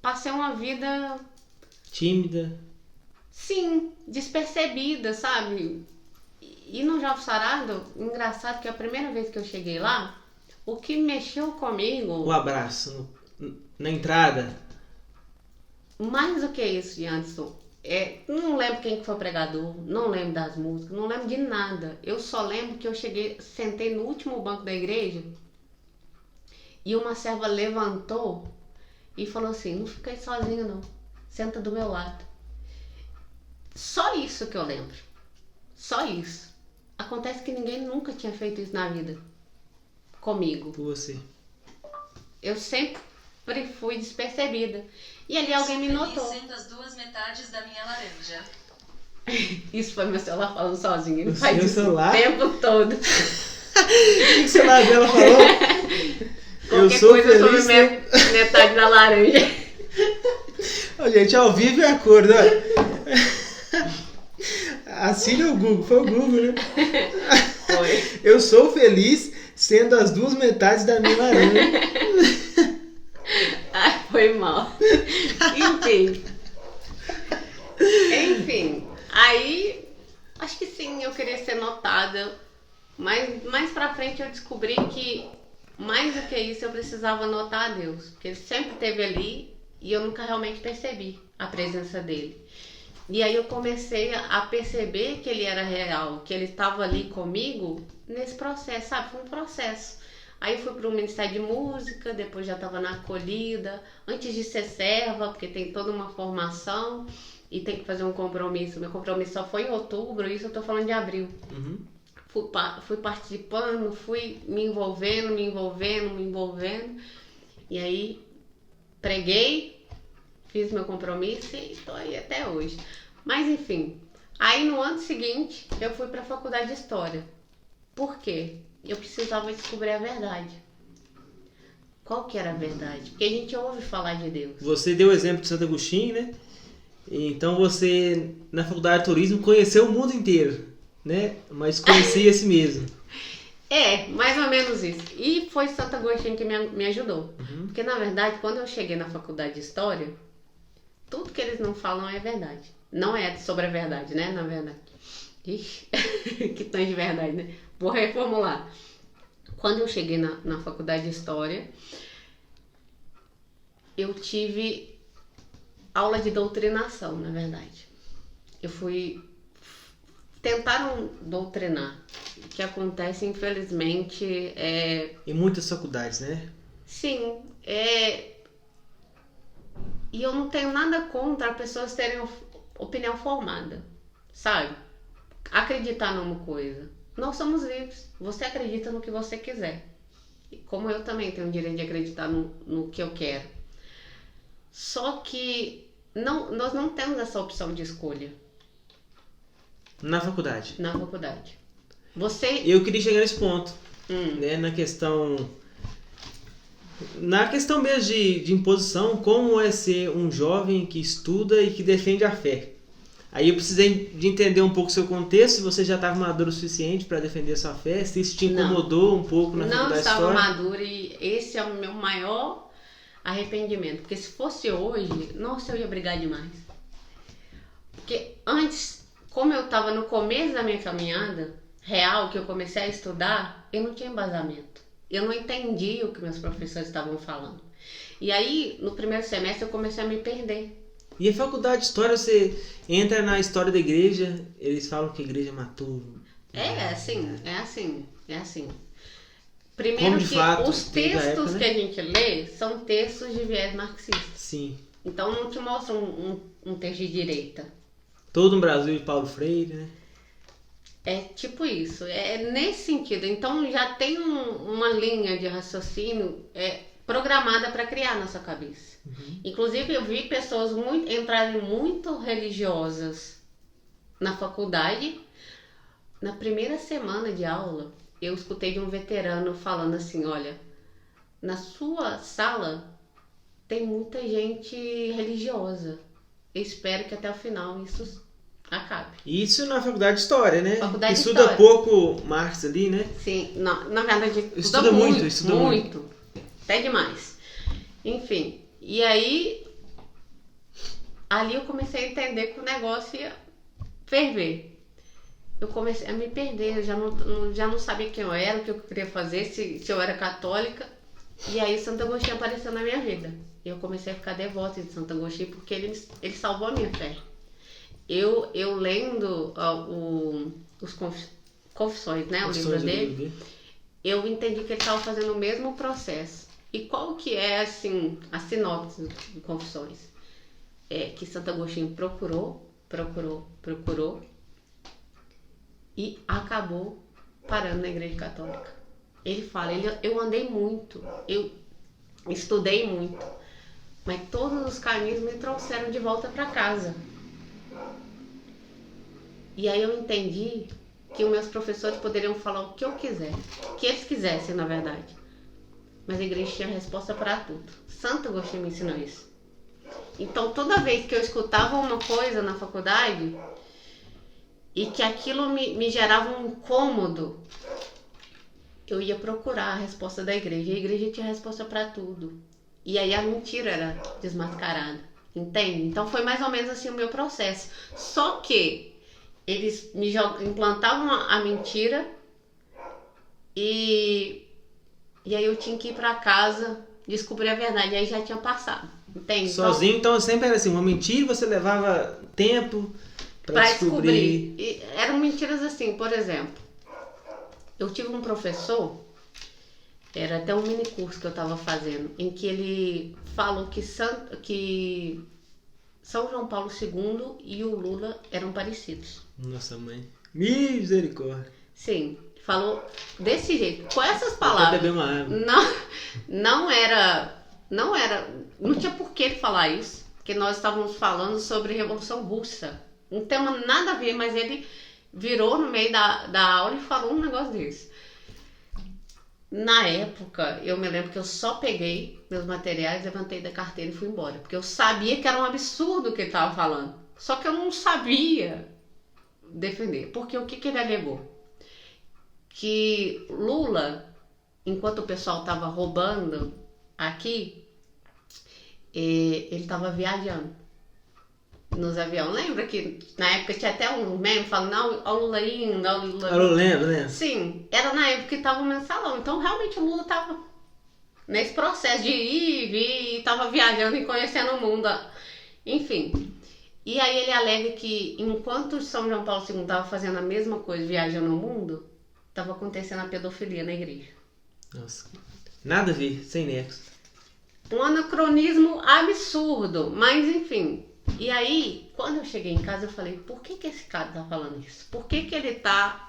Speaker 2: passei uma vida...
Speaker 1: tímida.
Speaker 2: Sim, despercebida, sabe? E no Jovem Sarado, engraçado que a primeira vez que eu cheguei lá, o que mexeu comigo... O
Speaker 1: abraço na entrada.
Speaker 2: Mais do que isso, Janderson. Não lembro quem foi o pregador, não lembro das músicas, não lembro de nada. Eu só lembro que eu sentei no último banco da igreja e uma serva levantou e falou assim, não fica aí sozinha não, senta do meu lado. Só isso que eu lembro, só isso. Acontece que ninguém nunca tinha feito isso na vida comigo.
Speaker 1: Por você.
Speaker 2: Eu sempre fui despercebida. E ali alguém me notou.
Speaker 3: Sendo as duas metades da minha laranja.
Speaker 2: Isso foi meu celular falando sozinho. Ele
Speaker 1: o
Speaker 2: faz
Speaker 1: seu
Speaker 2: isso
Speaker 1: celular?
Speaker 2: o tempo todo.
Speaker 1: O que o celular dela falou?
Speaker 2: Qualquer coisa sobre metade da laranja.
Speaker 1: Ó, gente, ao vivo é a cor, né? Assine o Google, foi o Google, né?
Speaker 2: Foi.
Speaker 1: Eu sou feliz sendo as duas metades da minha laranja.
Speaker 2: Ai, foi mal. Enfim, aí acho que sim, eu queria ser notada, mas mais pra frente eu descobri que mais do que isso eu precisava notar a Deus, porque Ele sempre esteve ali e eu nunca realmente percebi a presença dele. E aí eu comecei a perceber que Ele era real, que Ele estava ali comigo nesse processo, sabe? Foi um processo. Aí eu fui para o Ministério de Música, depois já estava na acolhida, antes de ser serva, porque tem toda uma formação e tem que fazer um compromisso. Meu compromisso só foi em outubro, isso eu estou falando de abril.
Speaker 1: Uhum.
Speaker 2: Fui participando, fui me envolvendo. E aí preguei, fiz meu compromisso e estou aí até hoje. Mas enfim, aí no ano seguinte eu fui para a faculdade de História. Por quê? Eu precisava descobrir a verdade. Qual que era a verdade? Porque a gente ouve falar de Deus.
Speaker 1: Você deu o exemplo de Santo Agostinho, né? Então você, na faculdade de turismo, conheceu o mundo inteiro, né? Mas conhecia a si mesmo.
Speaker 2: É, mais ou menos isso. E foi Santo Agostinho que me ajudou.
Speaker 1: Uhum.
Speaker 2: Porque, na verdade, quando eu cheguei na faculdade de História, tudo que eles não falam é verdade. Não é sobre a verdade, né? Na verdade. Ixi, que tanto de verdade, né? Vou reformular. Quando eu cheguei na faculdade de História, eu tive aula de doutrinação, na verdade. Eu fui... Tentaram doutrinar. O que acontece, infelizmente,
Speaker 1: Em muitas faculdades, né?
Speaker 2: Sim, E eu não tenho nada contra pessoas terem opinião formada, sabe? Acreditar numa coisa. Nós somos livres. Você acredita no que você quiser. E como eu também tenho o direito de acreditar no que eu quero. Só que nós não temos essa opção de escolha.
Speaker 1: Na faculdade.
Speaker 2: Na faculdade.
Speaker 1: Eu queria chegar nesse ponto, né? Na questão mesmo de imposição, como é ser um jovem que estuda e que defende a fé. Aí eu precisei de entender um pouco o seu contexto, se você já estava maduro o suficiente para defender a sua fé, se isso te incomodou um pouco na faculdade de História.
Speaker 2: Não estava maduro e esse é o meu maior arrependimento. Porque se fosse hoje, nossa, eu ia brigar demais. Porque antes, como eu estava no começo da minha caminhada real, que eu comecei a estudar, eu não tinha embasamento. Eu não entendi o que meus professores estavam falando. E aí, no primeiro semestre, eu comecei a me perder.
Speaker 1: E a faculdade de História, você entra na história da igreja, eles falam que a igreja matou.
Speaker 2: É assim. Primeiro
Speaker 1: Como de
Speaker 2: que
Speaker 1: fato,
Speaker 2: os textos
Speaker 1: época, né?
Speaker 2: que a gente lê são textos de viés marxista.
Speaker 1: Sim.
Speaker 2: Então não te mostra um texto de direita.
Speaker 1: Todo no Brasil de Paulo Freire, né?
Speaker 2: É tipo isso, é nesse sentido. Então já tem uma linha de raciocínio programada para criar na sua cabeça. Uhum. Inclusive eu vi pessoas entrarem muito religiosas na faculdade. Na primeira semana de aula, eu escutei de um veterano falando assim, olha, na sua sala tem muita gente religiosa. Eu espero que até o final isso acabe.
Speaker 1: Isso na faculdade de História, né?
Speaker 2: Faculdade
Speaker 1: estuda
Speaker 2: de História.
Speaker 1: Pouco Marx ali, né?
Speaker 2: Sim, na verdade
Speaker 1: estuda muito.
Speaker 2: Até demais. Enfim, e aí ali eu comecei a entender que o negócio ia ferver. Eu comecei a me perder, eu já não sabia quem eu era, o que eu queria fazer, se eu era católica. E aí Santo Agostinho apareceu na minha vida. E eu comecei a ficar devota de Santo Agostinho porque ele salvou a minha fé. Eu lendo os Confissões, né, o livro dele, eu entendi que ele estava fazendo o mesmo processo. E qual que é, assim, a sinopse de Confissões? É que Santo Agostinho procurou e acabou parando na Igreja Católica. Ele fala, eu andei muito, eu estudei muito, mas todos os caminhos me trouxeram de volta para casa. E aí eu entendi que os meus professores poderiam falar o que eu quiser, o que eles quisessem, na verdade. Mas a igreja tinha resposta para tudo. Santo Agostinho me ensinou isso. Então, toda vez que eu escutava uma coisa na faculdade e que aquilo me gerava um incômodo, eu ia procurar a resposta da igreja. E a igreja tinha resposta para tudo. E aí a mentira era desmascarada, entende? Então foi mais ou menos assim o meu processo. Só que eles me implantavam a mentira e aí eu tinha que ir para casa descobrir a verdade. E aí já tinha passado, entende?
Speaker 1: Sozinho, então sempre era assim, uma mentira, você levava tempo para descobrir.
Speaker 2: E eram mentiras assim, por exemplo, eu tive um professor, era até um mini curso que eu estava fazendo, em que ele falou que São João Paulo II e o Lula eram parecidos.
Speaker 1: Nossa mãe, misericórdia.
Speaker 2: Sim, falou desse jeito, com essas palavras.
Speaker 1: Beber uma água.
Speaker 2: Não tinha por que ele falar isso, porque nós estávamos falando sobre Revolução Russa. Não tem nada a ver, mas ele virou no meio da aula e falou um negócio desse. Na época, eu me lembro que eu só peguei meus materiais, levantei da carteira e fui embora. Porque eu sabia que era um absurdo o que ele estava falando. Só que eu não sabia defender. Porque o que ele alegou? Que Lula, enquanto o pessoal estava roubando aqui, ele estava viajando nos aviões. Lembra que na época tinha até um meme falando, não, o Lula indo, o Lula...
Speaker 1: Eu lembro, né?
Speaker 2: Sim, era na época que estava o mensalão. Então realmente o Lula estava nesse processo de ir e vir, estava viajando e conhecendo o mundo. Enfim. E aí ele alega que enquanto São João Paulo II estava fazendo a mesma coisa, viajando no mundo, estava acontecendo a pedofilia na igreja.
Speaker 1: Nossa, nada a ver, sem nexo.
Speaker 2: Um anacronismo absurdo, mas enfim. E aí, quando eu cheguei em casa, eu falei, por que esse cara tá falando isso? Por que ele tá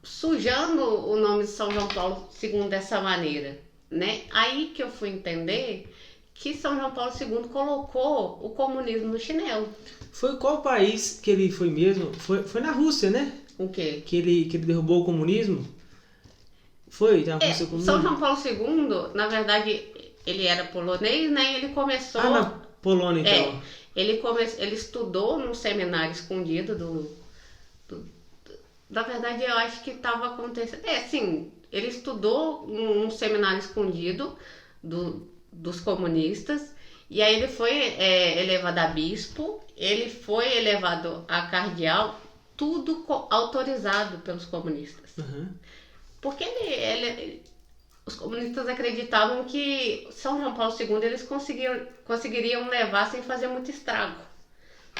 Speaker 2: sujando o nome de São João Paulo II dessa maneira, né? Aí que eu fui entender que São João Paulo II colocou o comunismo no chinelo.
Speaker 1: Foi qual país que ele foi mesmo? Foi na Rússia, né?
Speaker 2: O quê?
Speaker 1: Que ele derrubou o comunismo? Foi na Rússia o comunismo?
Speaker 2: São João Paulo II, na verdade, ele era polonês, né? E ele começou...
Speaker 1: na Polônia, então.
Speaker 2: Ele estudou num seminário escondido na verdade, eu acho que estava acontecendo... sim, ele estudou num seminário escondido dos comunistas, e aí ele foi elevado a bispo, ele foi elevado a cardeal, tudo autorizado pelos comunistas.
Speaker 1: Uhum.
Speaker 2: Porque os comunistas acreditavam que São João Paulo II eles conseguiriam levar sem fazer muito estrago.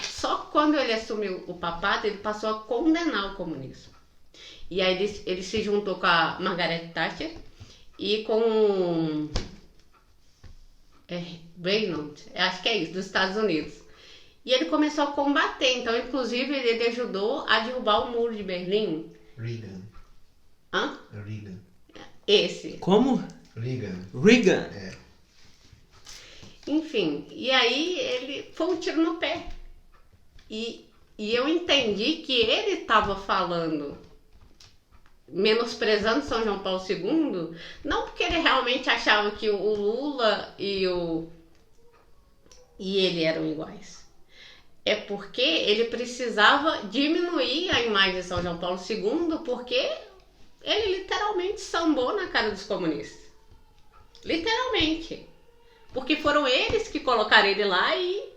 Speaker 2: Só que quando ele assumiu o papado, ele passou a condenar o comunismo. E aí ele se juntou com a Margaret Thatcher e com Reynolds, acho que é isso, dos Estados Unidos. E ele começou a combater, então inclusive ele ajudou a derrubar o muro de Berlim.
Speaker 4: Reagan.
Speaker 2: Hã?
Speaker 4: Reagan.
Speaker 2: Esse.
Speaker 1: Como?
Speaker 4: Reagan.
Speaker 1: É.
Speaker 2: Enfim, e aí ele foi um tiro no pé. E eu entendi que ele estava falando, menosprezando São João Paulo II, não porque ele realmente achava que o Lula e ele eram iguais. É porque ele precisava diminuir a imagem de São João Paulo II, porque ele literalmente sambou na cara dos comunistas. Literalmente. Porque foram eles que colocaram ele lá e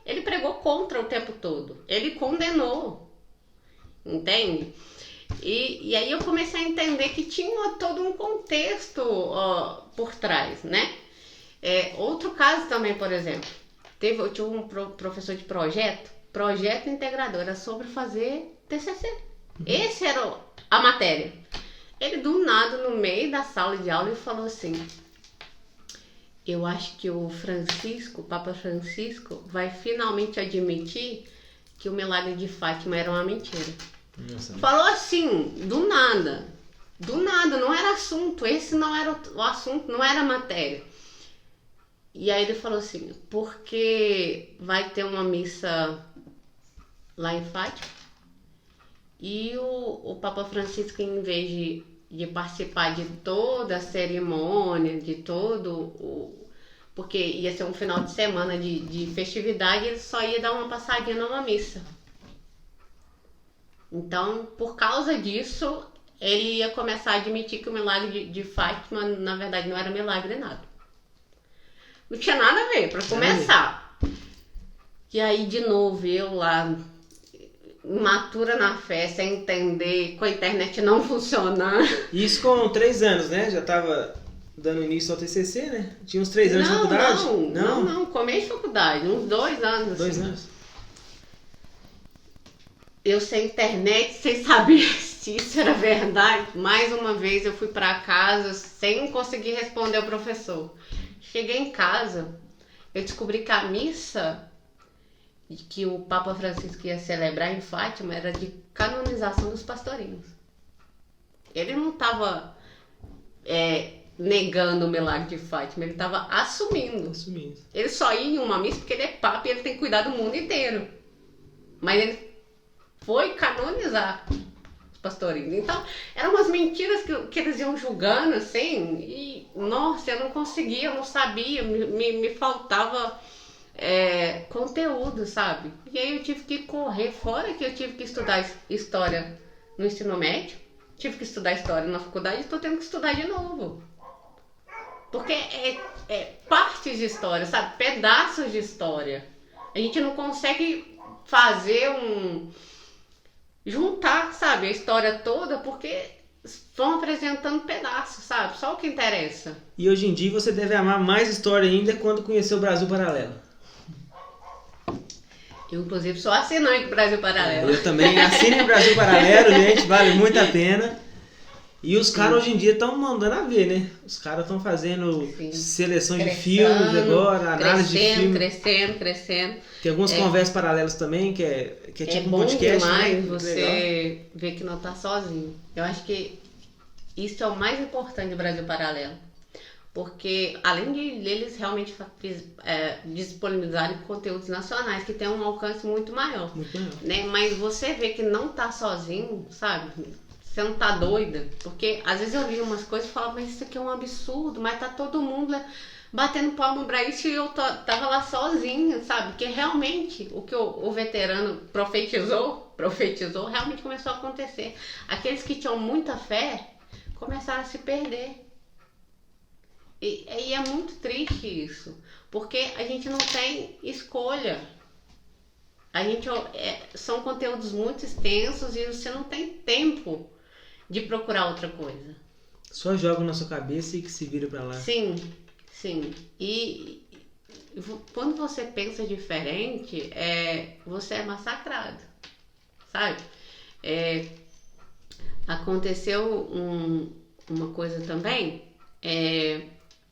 Speaker 2: ele pregou contra o tempo todo. Ele condenou. Entende? E aí eu comecei a entender que tinha todo um contexto por trás, né? Outro caso também, por exemplo. Eu tive um professor de projeto integrador, era sobre fazer TCC. Esse era a matéria. Ele do nada, no meio da sala de aula, ele falou assim: eu acho que o Papa Francisco, vai finalmente admitir que o milagre de Fátima era uma mentira.
Speaker 1: Nossa.
Speaker 2: Falou assim, do nada, não era assunto, esse não era o assunto, não era a matéria. E aí ele falou assim, porque vai ter uma missa lá em Fátima, e o Papa Francisco, em vez de participar de toda a cerimônia, de todo porque ia ser um final de semana de festividade, ele só ia dar uma passadinha numa missa. Então, por causa disso, ele ia começar a admitir que o milagre de Fátima, na verdade, não era milagre nada. Não tinha nada a ver, para começar. E aí, de novo, eu lá, imatura na fé, sem entender, com a internet não funcionando.
Speaker 1: Isso com 3 anos, né? Já tava dando início ao TCC, né? Tinha uns 3 anos de faculdade?
Speaker 2: Não, começo de faculdade, uns 2 anos.
Speaker 1: 2
Speaker 2: assim.
Speaker 1: anos.
Speaker 2: Eu sem internet, sem saber se isso era verdade. Mais uma vez eu fui para casa sem conseguir responder ao professor. Cheguei em casa, eu descobri que a missa que o Papa Francisco ia celebrar em Fátima era de canonização dos pastorinhos. Ele não estava negando o milagre de Fátima, ele estava assumindo. Ele só ia em uma missa porque ele é Papa e ele tem que cuidar do mundo inteiro. Mas ele foi canonizar os pastorinhos. Então, eram umas mentiras que eles iam julgando, assim, e, nossa, eu não conseguia, eu não sabia, me faltava conteúdo, sabe? E aí eu tive que correr fora, que eu tive que estudar história no ensino médio, tive que estudar história na faculdade e estou tendo que estudar de novo. Porque é partes de história, sabe? Pedaços de história. A gente não consegue fazer juntar, sabe, a história toda, porque vão apresentando pedaços, sabe? Só o que interessa.
Speaker 1: E hoje em dia você deve amar mais história ainda quando conheceu o Brasil Paralelo.
Speaker 2: Eu, inclusive, sou assinante do Brasil Paralelo.
Speaker 1: Eu também assino o Brasil Paralelo, gente, vale muito a pena. E os caras hoje em dia estão mandando a ver, né? Os caras estão fazendo seleção de filmes agora, análise de filmes.
Speaker 2: Crescendo.
Speaker 1: Tem algumas conversas paralelas também, que é tipo um podcast.
Speaker 2: É bom demais,
Speaker 1: né?
Speaker 2: você ver que não está sozinho. Eu acho que isso é o mais importante do Brasil Paralelo. Porque, além de eles realmente disponibilizarem conteúdos nacionais, que tem um alcance muito maior. Né? Mas você vê que não está sozinho, sabe? Você não tá doida? Porque às vezes eu li umas coisas e falava, mas isso aqui é um absurdo, mas tá todo mundo batendo palma pra isso e eu tava lá sozinha, sabe? Porque realmente o que o veterano profetizou, realmente começou a acontecer. Aqueles que tinham muita fé começaram a se perder. E é muito triste isso, porque a gente não tem escolha. São conteúdos muito extensos e você não tem tempo de procurar outra coisa.
Speaker 1: Só joga na sua cabeça e que se vira pra lá.
Speaker 2: Sim. E quando você pensa diferente, você é massacrado, sabe? Aconteceu uma coisa também,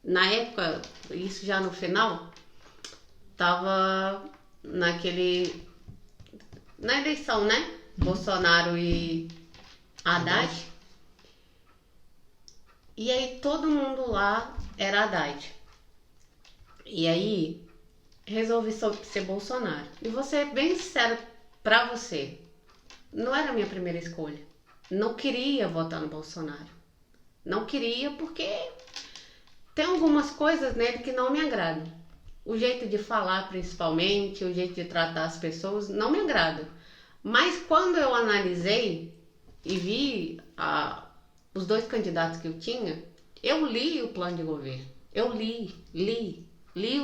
Speaker 2: na época, isso já no final, tava na eleição, né? Bolsonaro e Haddad. E aí todo mundo lá era Haddad. E aí resolvi ser Bolsonaro. E vou ser bem sincera pra você, não era a minha primeira escolha. Não queria votar no Bolsonaro. Não queria porque tem algumas coisas nele que não me agradam. O jeito de falar, principalmente, o jeito de tratar as pessoas, não me agrada. Mas quando eu analisei e vi os 2 candidatos que eu tinha, eu li o plano de governo. Eu li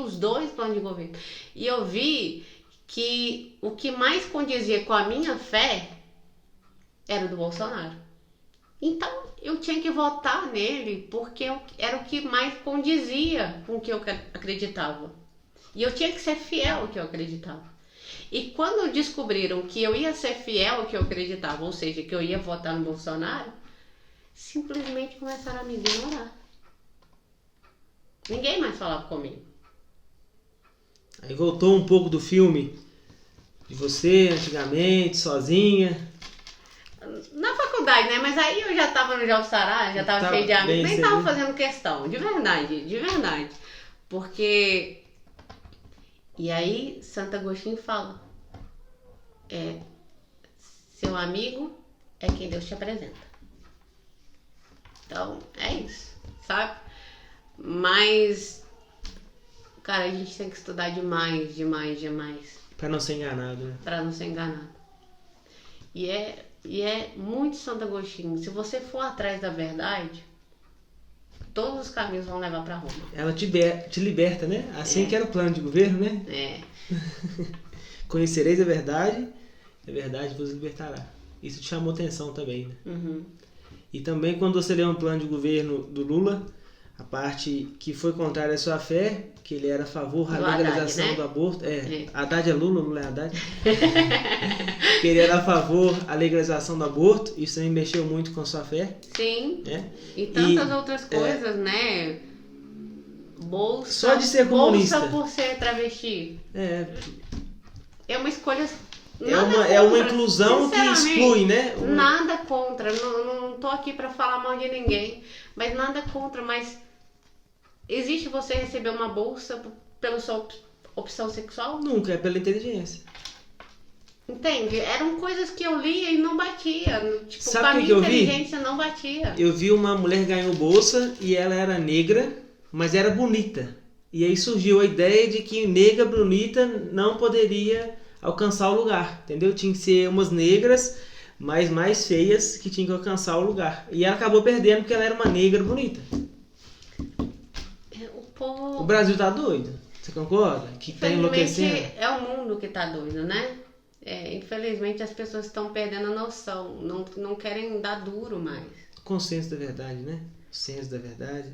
Speaker 2: os 2 planos de governo. E eu vi que o que mais condizia com a minha fé era o do Bolsonaro. Então, eu tinha que votar nele porque era o que mais condizia com o que eu acreditava. E eu tinha que ser fiel ao que eu acreditava. E quando descobriram que eu ia ser fiel ao que eu acreditava, ou seja, que eu ia votar no Bolsonaro, simplesmente começaram a me ignorar. Ninguém mais falava comigo.
Speaker 1: Aí voltou um pouco do filme de você, antigamente, sozinha.
Speaker 2: Na faculdade, né? Mas aí eu já tava no Jalçará, já tava cheio de amigos, nem tava fazendo questão, de verdade. Porque... E aí, Santo Agostinho fala, seu amigo é quem Deus te apresenta. Então, é isso, sabe? Mas Cara, a gente tem que estudar demais.
Speaker 1: Pra não ser enganado, né?
Speaker 2: Pra não ser enganado. E é muito Santo Agostinho. Se você for atrás da verdade, todos os caminhos vão levar pra Roma.
Speaker 1: Ela te liberta, né? Assim que era o plano de governo, né?
Speaker 2: É.
Speaker 1: Conhecereis a verdade vos libertará. Isso te chamou atenção também, né?
Speaker 2: Uhum.
Speaker 1: E também quando você lê um plano de governo do Lula, a parte que foi contrária à sua fé, que ele era a favor da legalização Haddad, né? Do aborto. Haddad é Lula, Lula é Haddad. Que ele era a favor da legalização do aborto, isso também mexeu muito com a sua fé.
Speaker 2: Sim. E tantas outras coisas, né? Bolsa.
Speaker 1: Só de ser comunista.
Speaker 2: Bolsa por ser travesti. É uma escolha.
Speaker 1: É uma inclusão que exclui, né?
Speaker 2: Nada contra. Não tô aqui pra falar mal de ninguém, mas nada contra. Mas existe você receber uma bolsa pela sua opção sexual?
Speaker 1: Nunca, é pela inteligência.
Speaker 2: Entende? Eram coisas que eu lia e não batia. Tipo,
Speaker 1: sabe
Speaker 2: pra
Speaker 1: que
Speaker 2: minha
Speaker 1: que eu vi?
Speaker 2: inteligência não batia.
Speaker 1: Eu vi uma mulher ganhou bolsa e ela era negra, mas era bonita. E aí surgiu a ideia de que negra bonita não poderia alcançar o lugar, entendeu? Tinha que ser umas negras, mas mais feias, que tinham que alcançar o lugar. E ela acabou perdendo porque ela era uma negra bonita. O Brasil tá doido, você concorda? Que tá enlouquecendo.
Speaker 2: É o mundo que tá doido, né? Infelizmente as pessoas estão perdendo a noção, não querem dar duro mais.
Speaker 1: Consenso da verdade, né? O senso da verdade.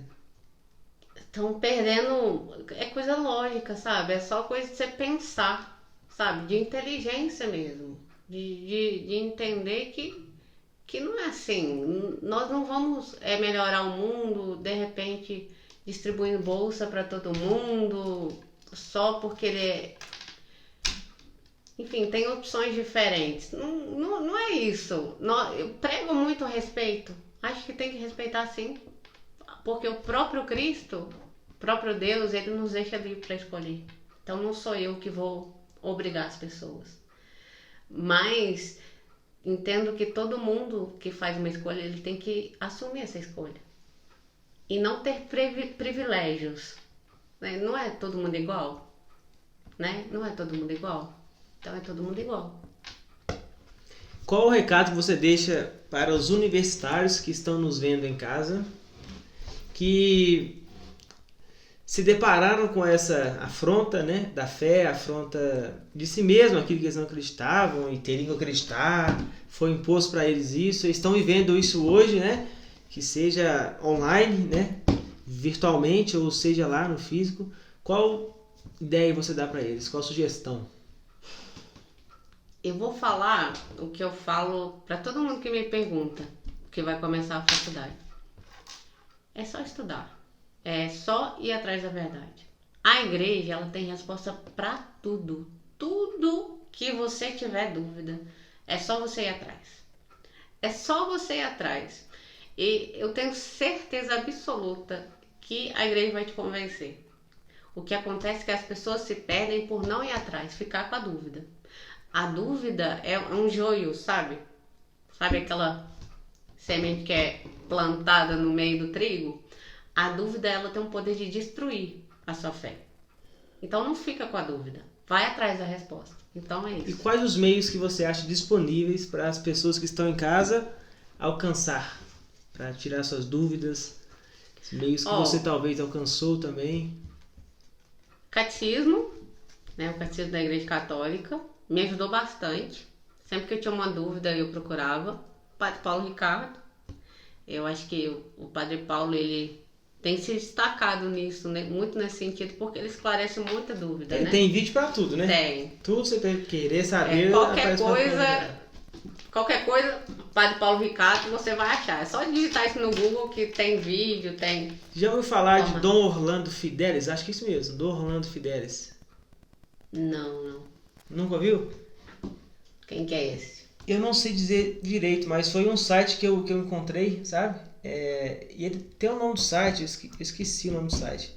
Speaker 2: Estão perdendo, é coisa lógica, sabe? É só coisa de você pensar, sabe? De inteligência mesmo. De entender que não é assim. Nós não vamos melhorar o mundo, de repente, distribuindo bolsa para todo mundo, só porque ele enfim, tem opções diferentes. Não é isso. Eu prego muito respeito. Acho que tem que respeitar sim. Porque o próprio Cristo, o próprio Deus, ele nos deixa livre para escolher. Então não sou eu que vou obrigar as pessoas. Mas entendo que todo mundo que faz uma escolha, ele tem que assumir essa escolha. E não ter privilégios. Né? Não é todo mundo igual. Né? Não é todo mundo igual. Então é todo mundo igual.
Speaker 1: Qual o recado que você deixa para os universitários que estão nos vendo em casa, que se depararam com essa afronta, né, da fé, afronta de si mesmo, aquilo que eles não acreditavam e teriam que acreditar, foi imposto para eles isso, eles estão vivendo isso hoje, né, que seja online, né, virtualmente ou seja lá no físico. Qual ideia você dá para eles? Qual sugestão?
Speaker 2: Eu vou falar o que eu falo para todo mundo que me pergunta, que vai começar a faculdade. É só estudar. É só ir atrás da verdade. A igreja, ela tem resposta para tudo. Tudo que você tiver dúvida, é só você ir atrás. É só você ir atrás. E eu tenho certeza absoluta que a igreja vai te convencer. O que acontece é que as pessoas se perdem por não ir atrás, ficar com a dúvida. A dúvida é um joio, sabe? Sabe aquela semente que é plantada no meio do trigo? A dúvida, ela tem o poder de destruir a sua fé. Então não fica com a dúvida. Vai atrás da resposta. Então é isso.
Speaker 1: E quais os meios que você acha disponíveis para as pessoas que estão em casa alcançar? Para tirar suas dúvidas? Meios que você talvez alcançou também?
Speaker 2: Catecismo, né? O Catecismo da Igreja Católica. Me ajudou bastante. Sempre que eu tinha uma dúvida, eu procurava. Padre Paulo Ricardo. Eu acho que o Padre Paulo, ele tem se destacado nisso, né? Muito nesse sentido, porque ele esclarece muita dúvida, né?
Speaker 1: Tem vídeo para tudo, né?
Speaker 2: Tem.
Speaker 1: Tudo você tem que querer saber.
Speaker 2: Qualquer coisa, Padre Paulo Ricardo, você vai achar. É só digitar isso no Google que tem vídeo, tem...
Speaker 1: Já ouviu falar de Dom Orlando Fidelis? Acho que é isso mesmo, Dom Orlando Fidelis.
Speaker 2: Não.
Speaker 1: Nunca ouviu?
Speaker 2: Quem que é esse?
Speaker 1: Eu não sei dizer direito, mas foi um site que eu encontrei, sabe? E ele tem o nome do site, eu esqueci o nome do site.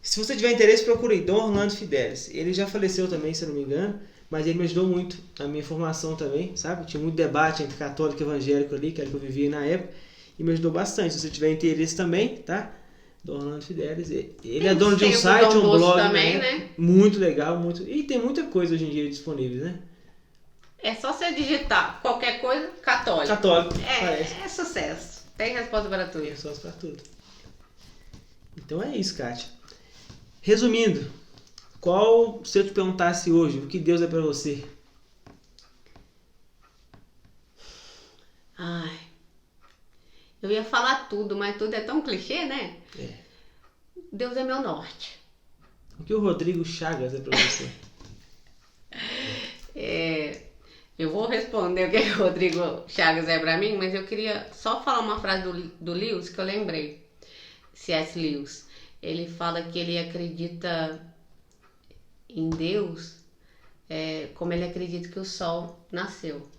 Speaker 1: Se você tiver interesse, procure aí, Dom Orlando Fidelis. Ele já faleceu também, se eu não me engano, mas ele me ajudou muito na minha formação também, sabe? Tinha muito debate entre católico e evangélico ali, que era o que eu vivia na época, e me ajudou bastante. Se você tiver interesse também, tá? do Orlando Fidelis. Ele é dono de um site, um blog também, né? Muito legal, e tem muita coisa hoje em dia disponível, né?
Speaker 2: É só você digitar qualquer coisa, católico.
Speaker 1: Católico,
Speaker 2: é sucesso. Tem resposta para tudo.
Speaker 1: Tem resposta para tudo. Então é isso, Kátia. Resumindo, se eu te perguntasse hoje, o que Deus é para você?
Speaker 2: Ai, eu ia falar tudo, mas tudo é tão clichê, né? Deus é meu norte.
Speaker 1: O que o Rodrigo Chagas é para você?
Speaker 2: Eu vou responder o que o Rodrigo Chagas é para mim, mas eu queria só falar uma frase do Lewis que eu lembrei. C.S. Lewis. Ele fala que ele acredita em Deus como ele acredita que o sol nasceu.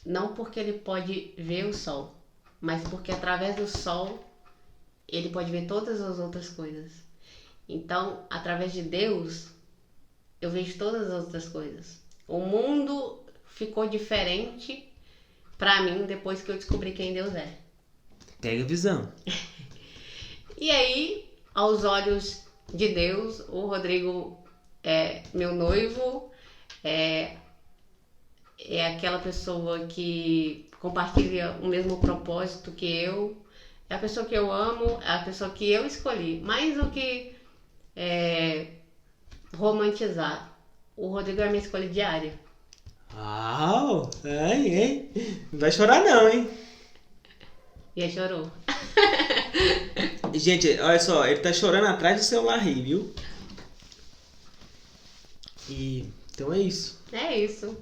Speaker 2: Não porque ele pode ver o sol, mas porque através do sol ele pode ver todas as outras coisas. Então, através de Deus, eu vejo todas as outras coisas. O mundo ficou diferente pra mim depois que eu descobri quem Deus é.
Speaker 1: Pega a visão.
Speaker 2: E aí, aos olhos de Deus, o Rodrigo é meu noivo, é aquela pessoa que compartilha o mesmo propósito que eu, é a pessoa que eu amo, é a pessoa que eu escolhi. Mais do que romantizar, o Rodrigo é a minha escolha diária.
Speaker 1: Uau! Hein? Não vai chorar não, hein?
Speaker 2: E aí chorou.
Speaker 1: Gente, olha só, ele tá chorando atrás do celular aí, viu? Então é isso.
Speaker 2: É isso.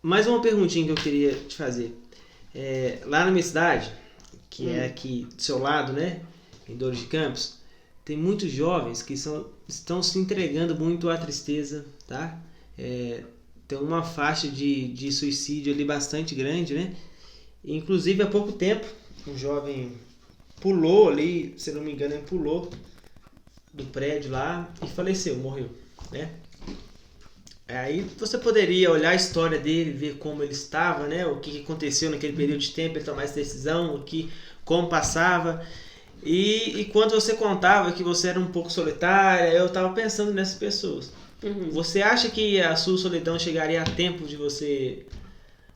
Speaker 1: Mais uma perguntinha que eu queria te fazer. Lá na minha cidade, que é aqui do seu lado, né? Em Douros de Campos, tem muitos jovens que estão se entregando muito à tristeza, tá? Tem uma faixa de suicídio ali bastante grande, né? Inclusive, há pouco tempo, um jovem pulou ali, se não me engano, ele pulou do prédio lá e faleceu, morreu, né? Aí você poderia olhar a história dele, ver como ele estava, né? O que aconteceu naquele período de tempo, ele tomar essa decisão, como passava. E quando você contava que você era um pouco solitária, eu estava pensando nessas pessoas.
Speaker 2: Uhum.
Speaker 1: Você acha que a sua solidão chegaria a tempo de você,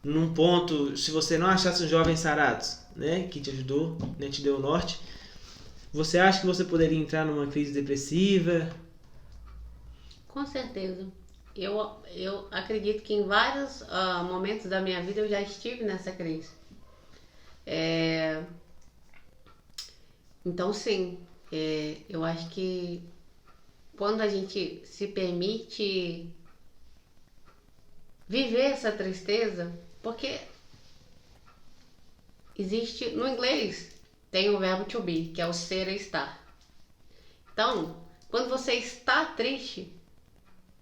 Speaker 1: num ponto, se você não achasse um jovem sarados, né, que te ajudou, né, te deu o norte, você acha que você poderia entrar numa crise depressiva?
Speaker 2: Com certeza. Eu acredito que em vários momentos da minha vida eu já estive nessa crise. Então, sim, eu acho que quando a gente se permite viver essa tristeza, porque existe, no inglês, tem o verbo to be, que é o ser e estar. Então, quando você está triste,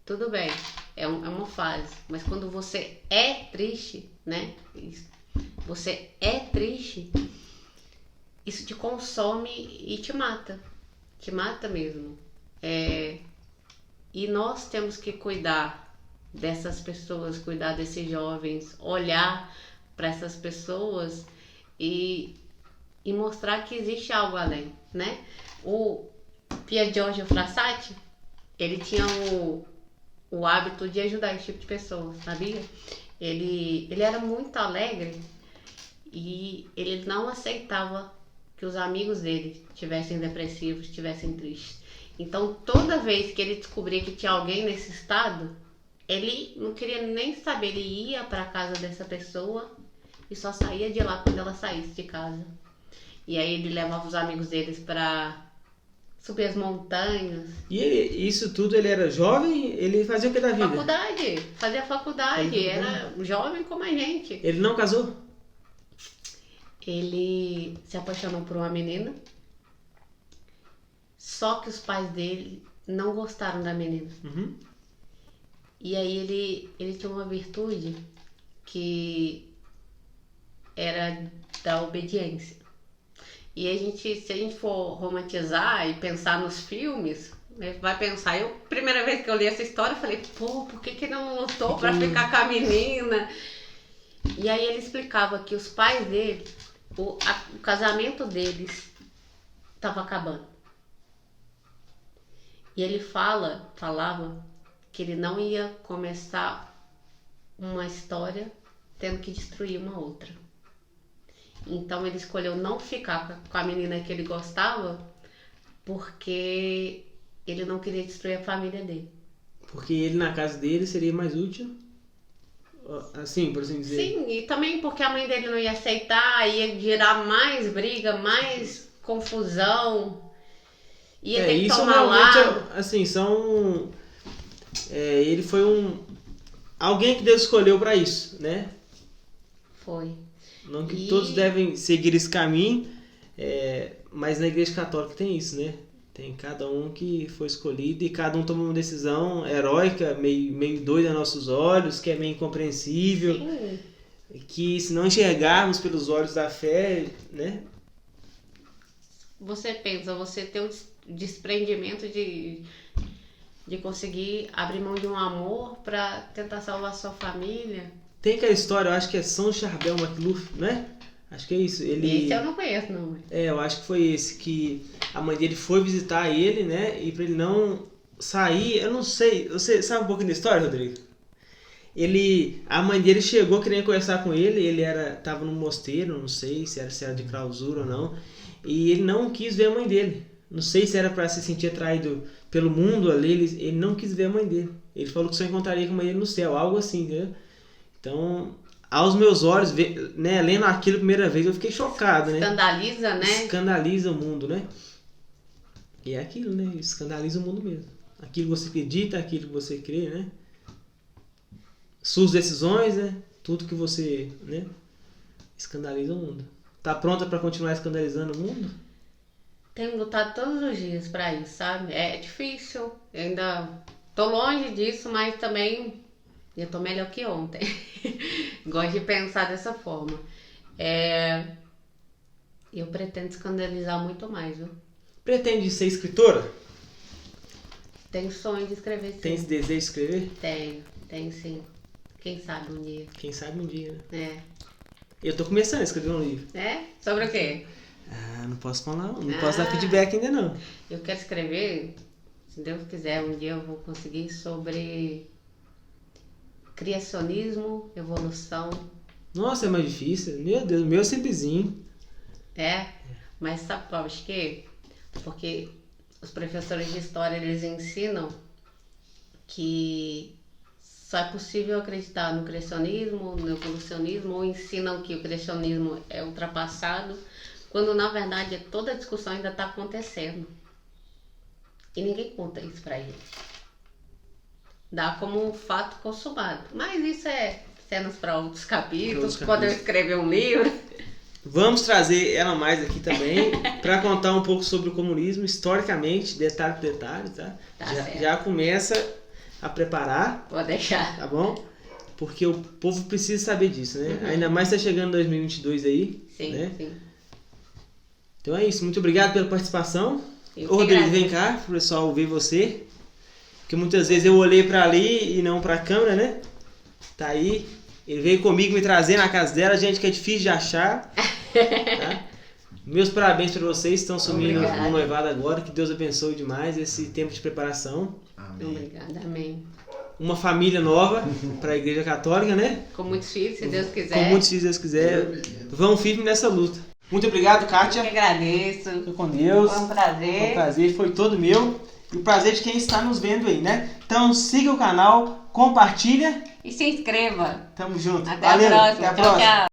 Speaker 2: tudo bem, é uma fase, mas quando você é triste, né? Você é triste, isso te consome e te mata mesmo. E nós temos que cuidar dessas pessoas, cuidar desses jovens, olhar para essas pessoas e mostrar que existe algo além, né? O Pier Giorgio Frassati, ele tinha o hábito de ajudar esse tipo de pessoa, sabia? Ele era muito alegre e ele não aceitava que os amigos dele tivessem depressivos, tivessem tristes. Então, toda vez que ele descobria que tinha alguém nesse estado, ele não queria nem saber, ele ia para a casa dessa pessoa e só saía de lá quando ela saísse de casa. E aí ele levava os amigos deles para subir as montanhas.
Speaker 1: E isso tudo, ele era jovem? Ele fazia o que da vida?
Speaker 2: Fazia faculdade, era jovem como a gente.
Speaker 1: Ele não casou?
Speaker 2: Ele se apaixonou por uma menina, só que os pais dele não gostaram da menina.
Speaker 1: Uhum.
Speaker 2: E aí ele tinha uma virtude que era da obediência. E se a gente for romantizar e pensar nos filmes, vai pensar, primeira vez que eu li essa história, eu falei, por que não lutou pra ficar com a menina? E aí ele explicava que os pais dele, o casamento deles estava acabando. E ele falava que ele não ia começar uma história tendo que destruir uma outra. Então ele escolheu não ficar com a menina que ele gostava porque ele não queria destruir a família dele.
Speaker 1: Porque ele na casa dele seria mais útil? Assim, por assim dizer.
Speaker 2: Sim, e também porque a mãe dele não ia aceitar, ia gerar mais briga, mais confusão. Ia ter que
Speaker 1: isso
Speaker 2: tomar lá.
Speaker 1: Assim, são... ele foi alguém que Deus escolheu para isso, né?
Speaker 2: Foi.
Speaker 1: Não que todos devem seguir esse caminho, mas na Igreja Católica tem isso, né? Tem cada um que foi escolhido e cada um toma uma decisão heróica, meio doida aos nossos olhos, que é meio incompreensível.
Speaker 2: Sim.
Speaker 1: Que se não enxergarmos pelos olhos da fé, né?
Speaker 2: Você pensa, você ter o desprendimento de conseguir abrir mão de um amor para tentar salvar sua família.
Speaker 1: Tem aquela história, eu acho que é São Charbel MacLuff, né? Acho que é isso.
Speaker 2: Esse eu não conheço, não.
Speaker 1: Eu acho que foi esse, que a mãe dele foi visitar ele, né? E pra ele não sair, eu não sei. Você sabe um pouquinho da história, Rodrigo? A mãe dele chegou querendo conversar com ele, tava num mosteiro, não sei se era de clausura ou não. E ele não quis ver a mãe dele. Não sei se era pra se sentir atraído pelo mundo ali, ele não quis ver a mãe dele. Ele falou que só encontraria com a mãe dele no céu, algo assim, entendeu? Então, aos meus olhos, né, lendo aquilo a primeira vez, eu fiquei chocado, né?
Speaker 2: Escandaliza, né?
Speaker 1: Escandaliza o mundo, né? E é aquilo, né? Escandaliza o mundo mesmo. Aquilo que você acredita, aquilo que você crê, né? Suas decisões, né? Tudo que você, né? Escandaliza o mundo. Tá pronta para continuar escandalizando o mundo?
Speaker 2: Tenho lutado todos os dias para isso, sabe? É difícil. Eu ainda tô longe disso, mas também eu tô melhor que ontem. Gosto de pensar dessa forma. Eu pretendo escandalizar muito mais, viu?
Speaker 1: Pretende ser escritora?
Speaker 2: Tenho sonho de escrever, sim.
Speaker 1: Tem esse desejo de escrever?
Speaker 2: Tenho sim. Quem sabe um dia.
Speaker 1: Quem sabe um dia, né?
Speaker 2: É.
Speaker 1: Eu tô começando a escrever um livro.
Speaker 2: É? Sobre o quê?
Speaker 1: Não posso falar, não posso dar feedback ainda não.
Speaker 2: Eu quero escrever, se Deus quiser, um dia eu vou conseguir, sobre criacionismo, evolução.
Speaker 1: Nossa, é mais difícil. Meu Deus, o meu é simplesinho.
Speaker 2: Mas sabe qual acho que? Porque os professores de história, eles ensinam que só é possível acreditar no criacionismo, no evolucionismo, ou ensinam que o criacionismo é ultrapassado, quando na verdade toda a discussão ainda está acontecendo. E ninguém conta isso para eles. Dá como um fato consumado. Mas isso é cenas para outros capítulos, podemos escrever um livro.
Speaker 1: Vamos trazer ela mais aqui também para contar um pouco sobre o comunismo, historicamente, detalhe por detalhe, tá? Já começa a preparar.
Speaker 2: Vou deixar.
Speaker 1: Tá bom? Porque o povo precisa saber disso, né? Uhum. Ainda mais tá chegando 2022 aí.
Speaker 2: Sim,
Speaker 1: né?
Speaker 2: Sim.
Speaker 1: Então é isso. Muito obrigado pela participação. Ô, Rodrigo, vem cá pro pessoal ver você. Porque muitas vezes eu olhei para ali e não para a câmera, né? Tá aí. Ele veio comigo me trazer na casa dela, gente, que é difícil de achar. Tá? Meus parabéns para vocês, estão sumindo no noivado agora. Que Deus abençoe demais esse tempo de preparação.
Speaker 2: Amém. Obrigada, amém.
Speaker 1: Uma família nova para a Igreja Católica, né?
Speaker 2: Com muitos filhos, se Deus quiser.
Speaker 1: Com muitos filhos, se Deus quiser. Vão firme nessa luta. Muito obrigado, Kátia.
Speaker 2: Eu que agradeço.
Speaker 1: Fica com Deus.
Speaker 2: Foi um prazer.
Speaker 1: Foi um prazer, foi todo meu. E o prazer de quem está nos vendo aí, né? Então siga o canal, compartilha.
Speaker 2: E se inscreva.
Speaker 1: Tamo junto.
Speaker 2: Até a próxima.
Speaker 1: Até a próxima.
Speaker 2: Tchau, tchau.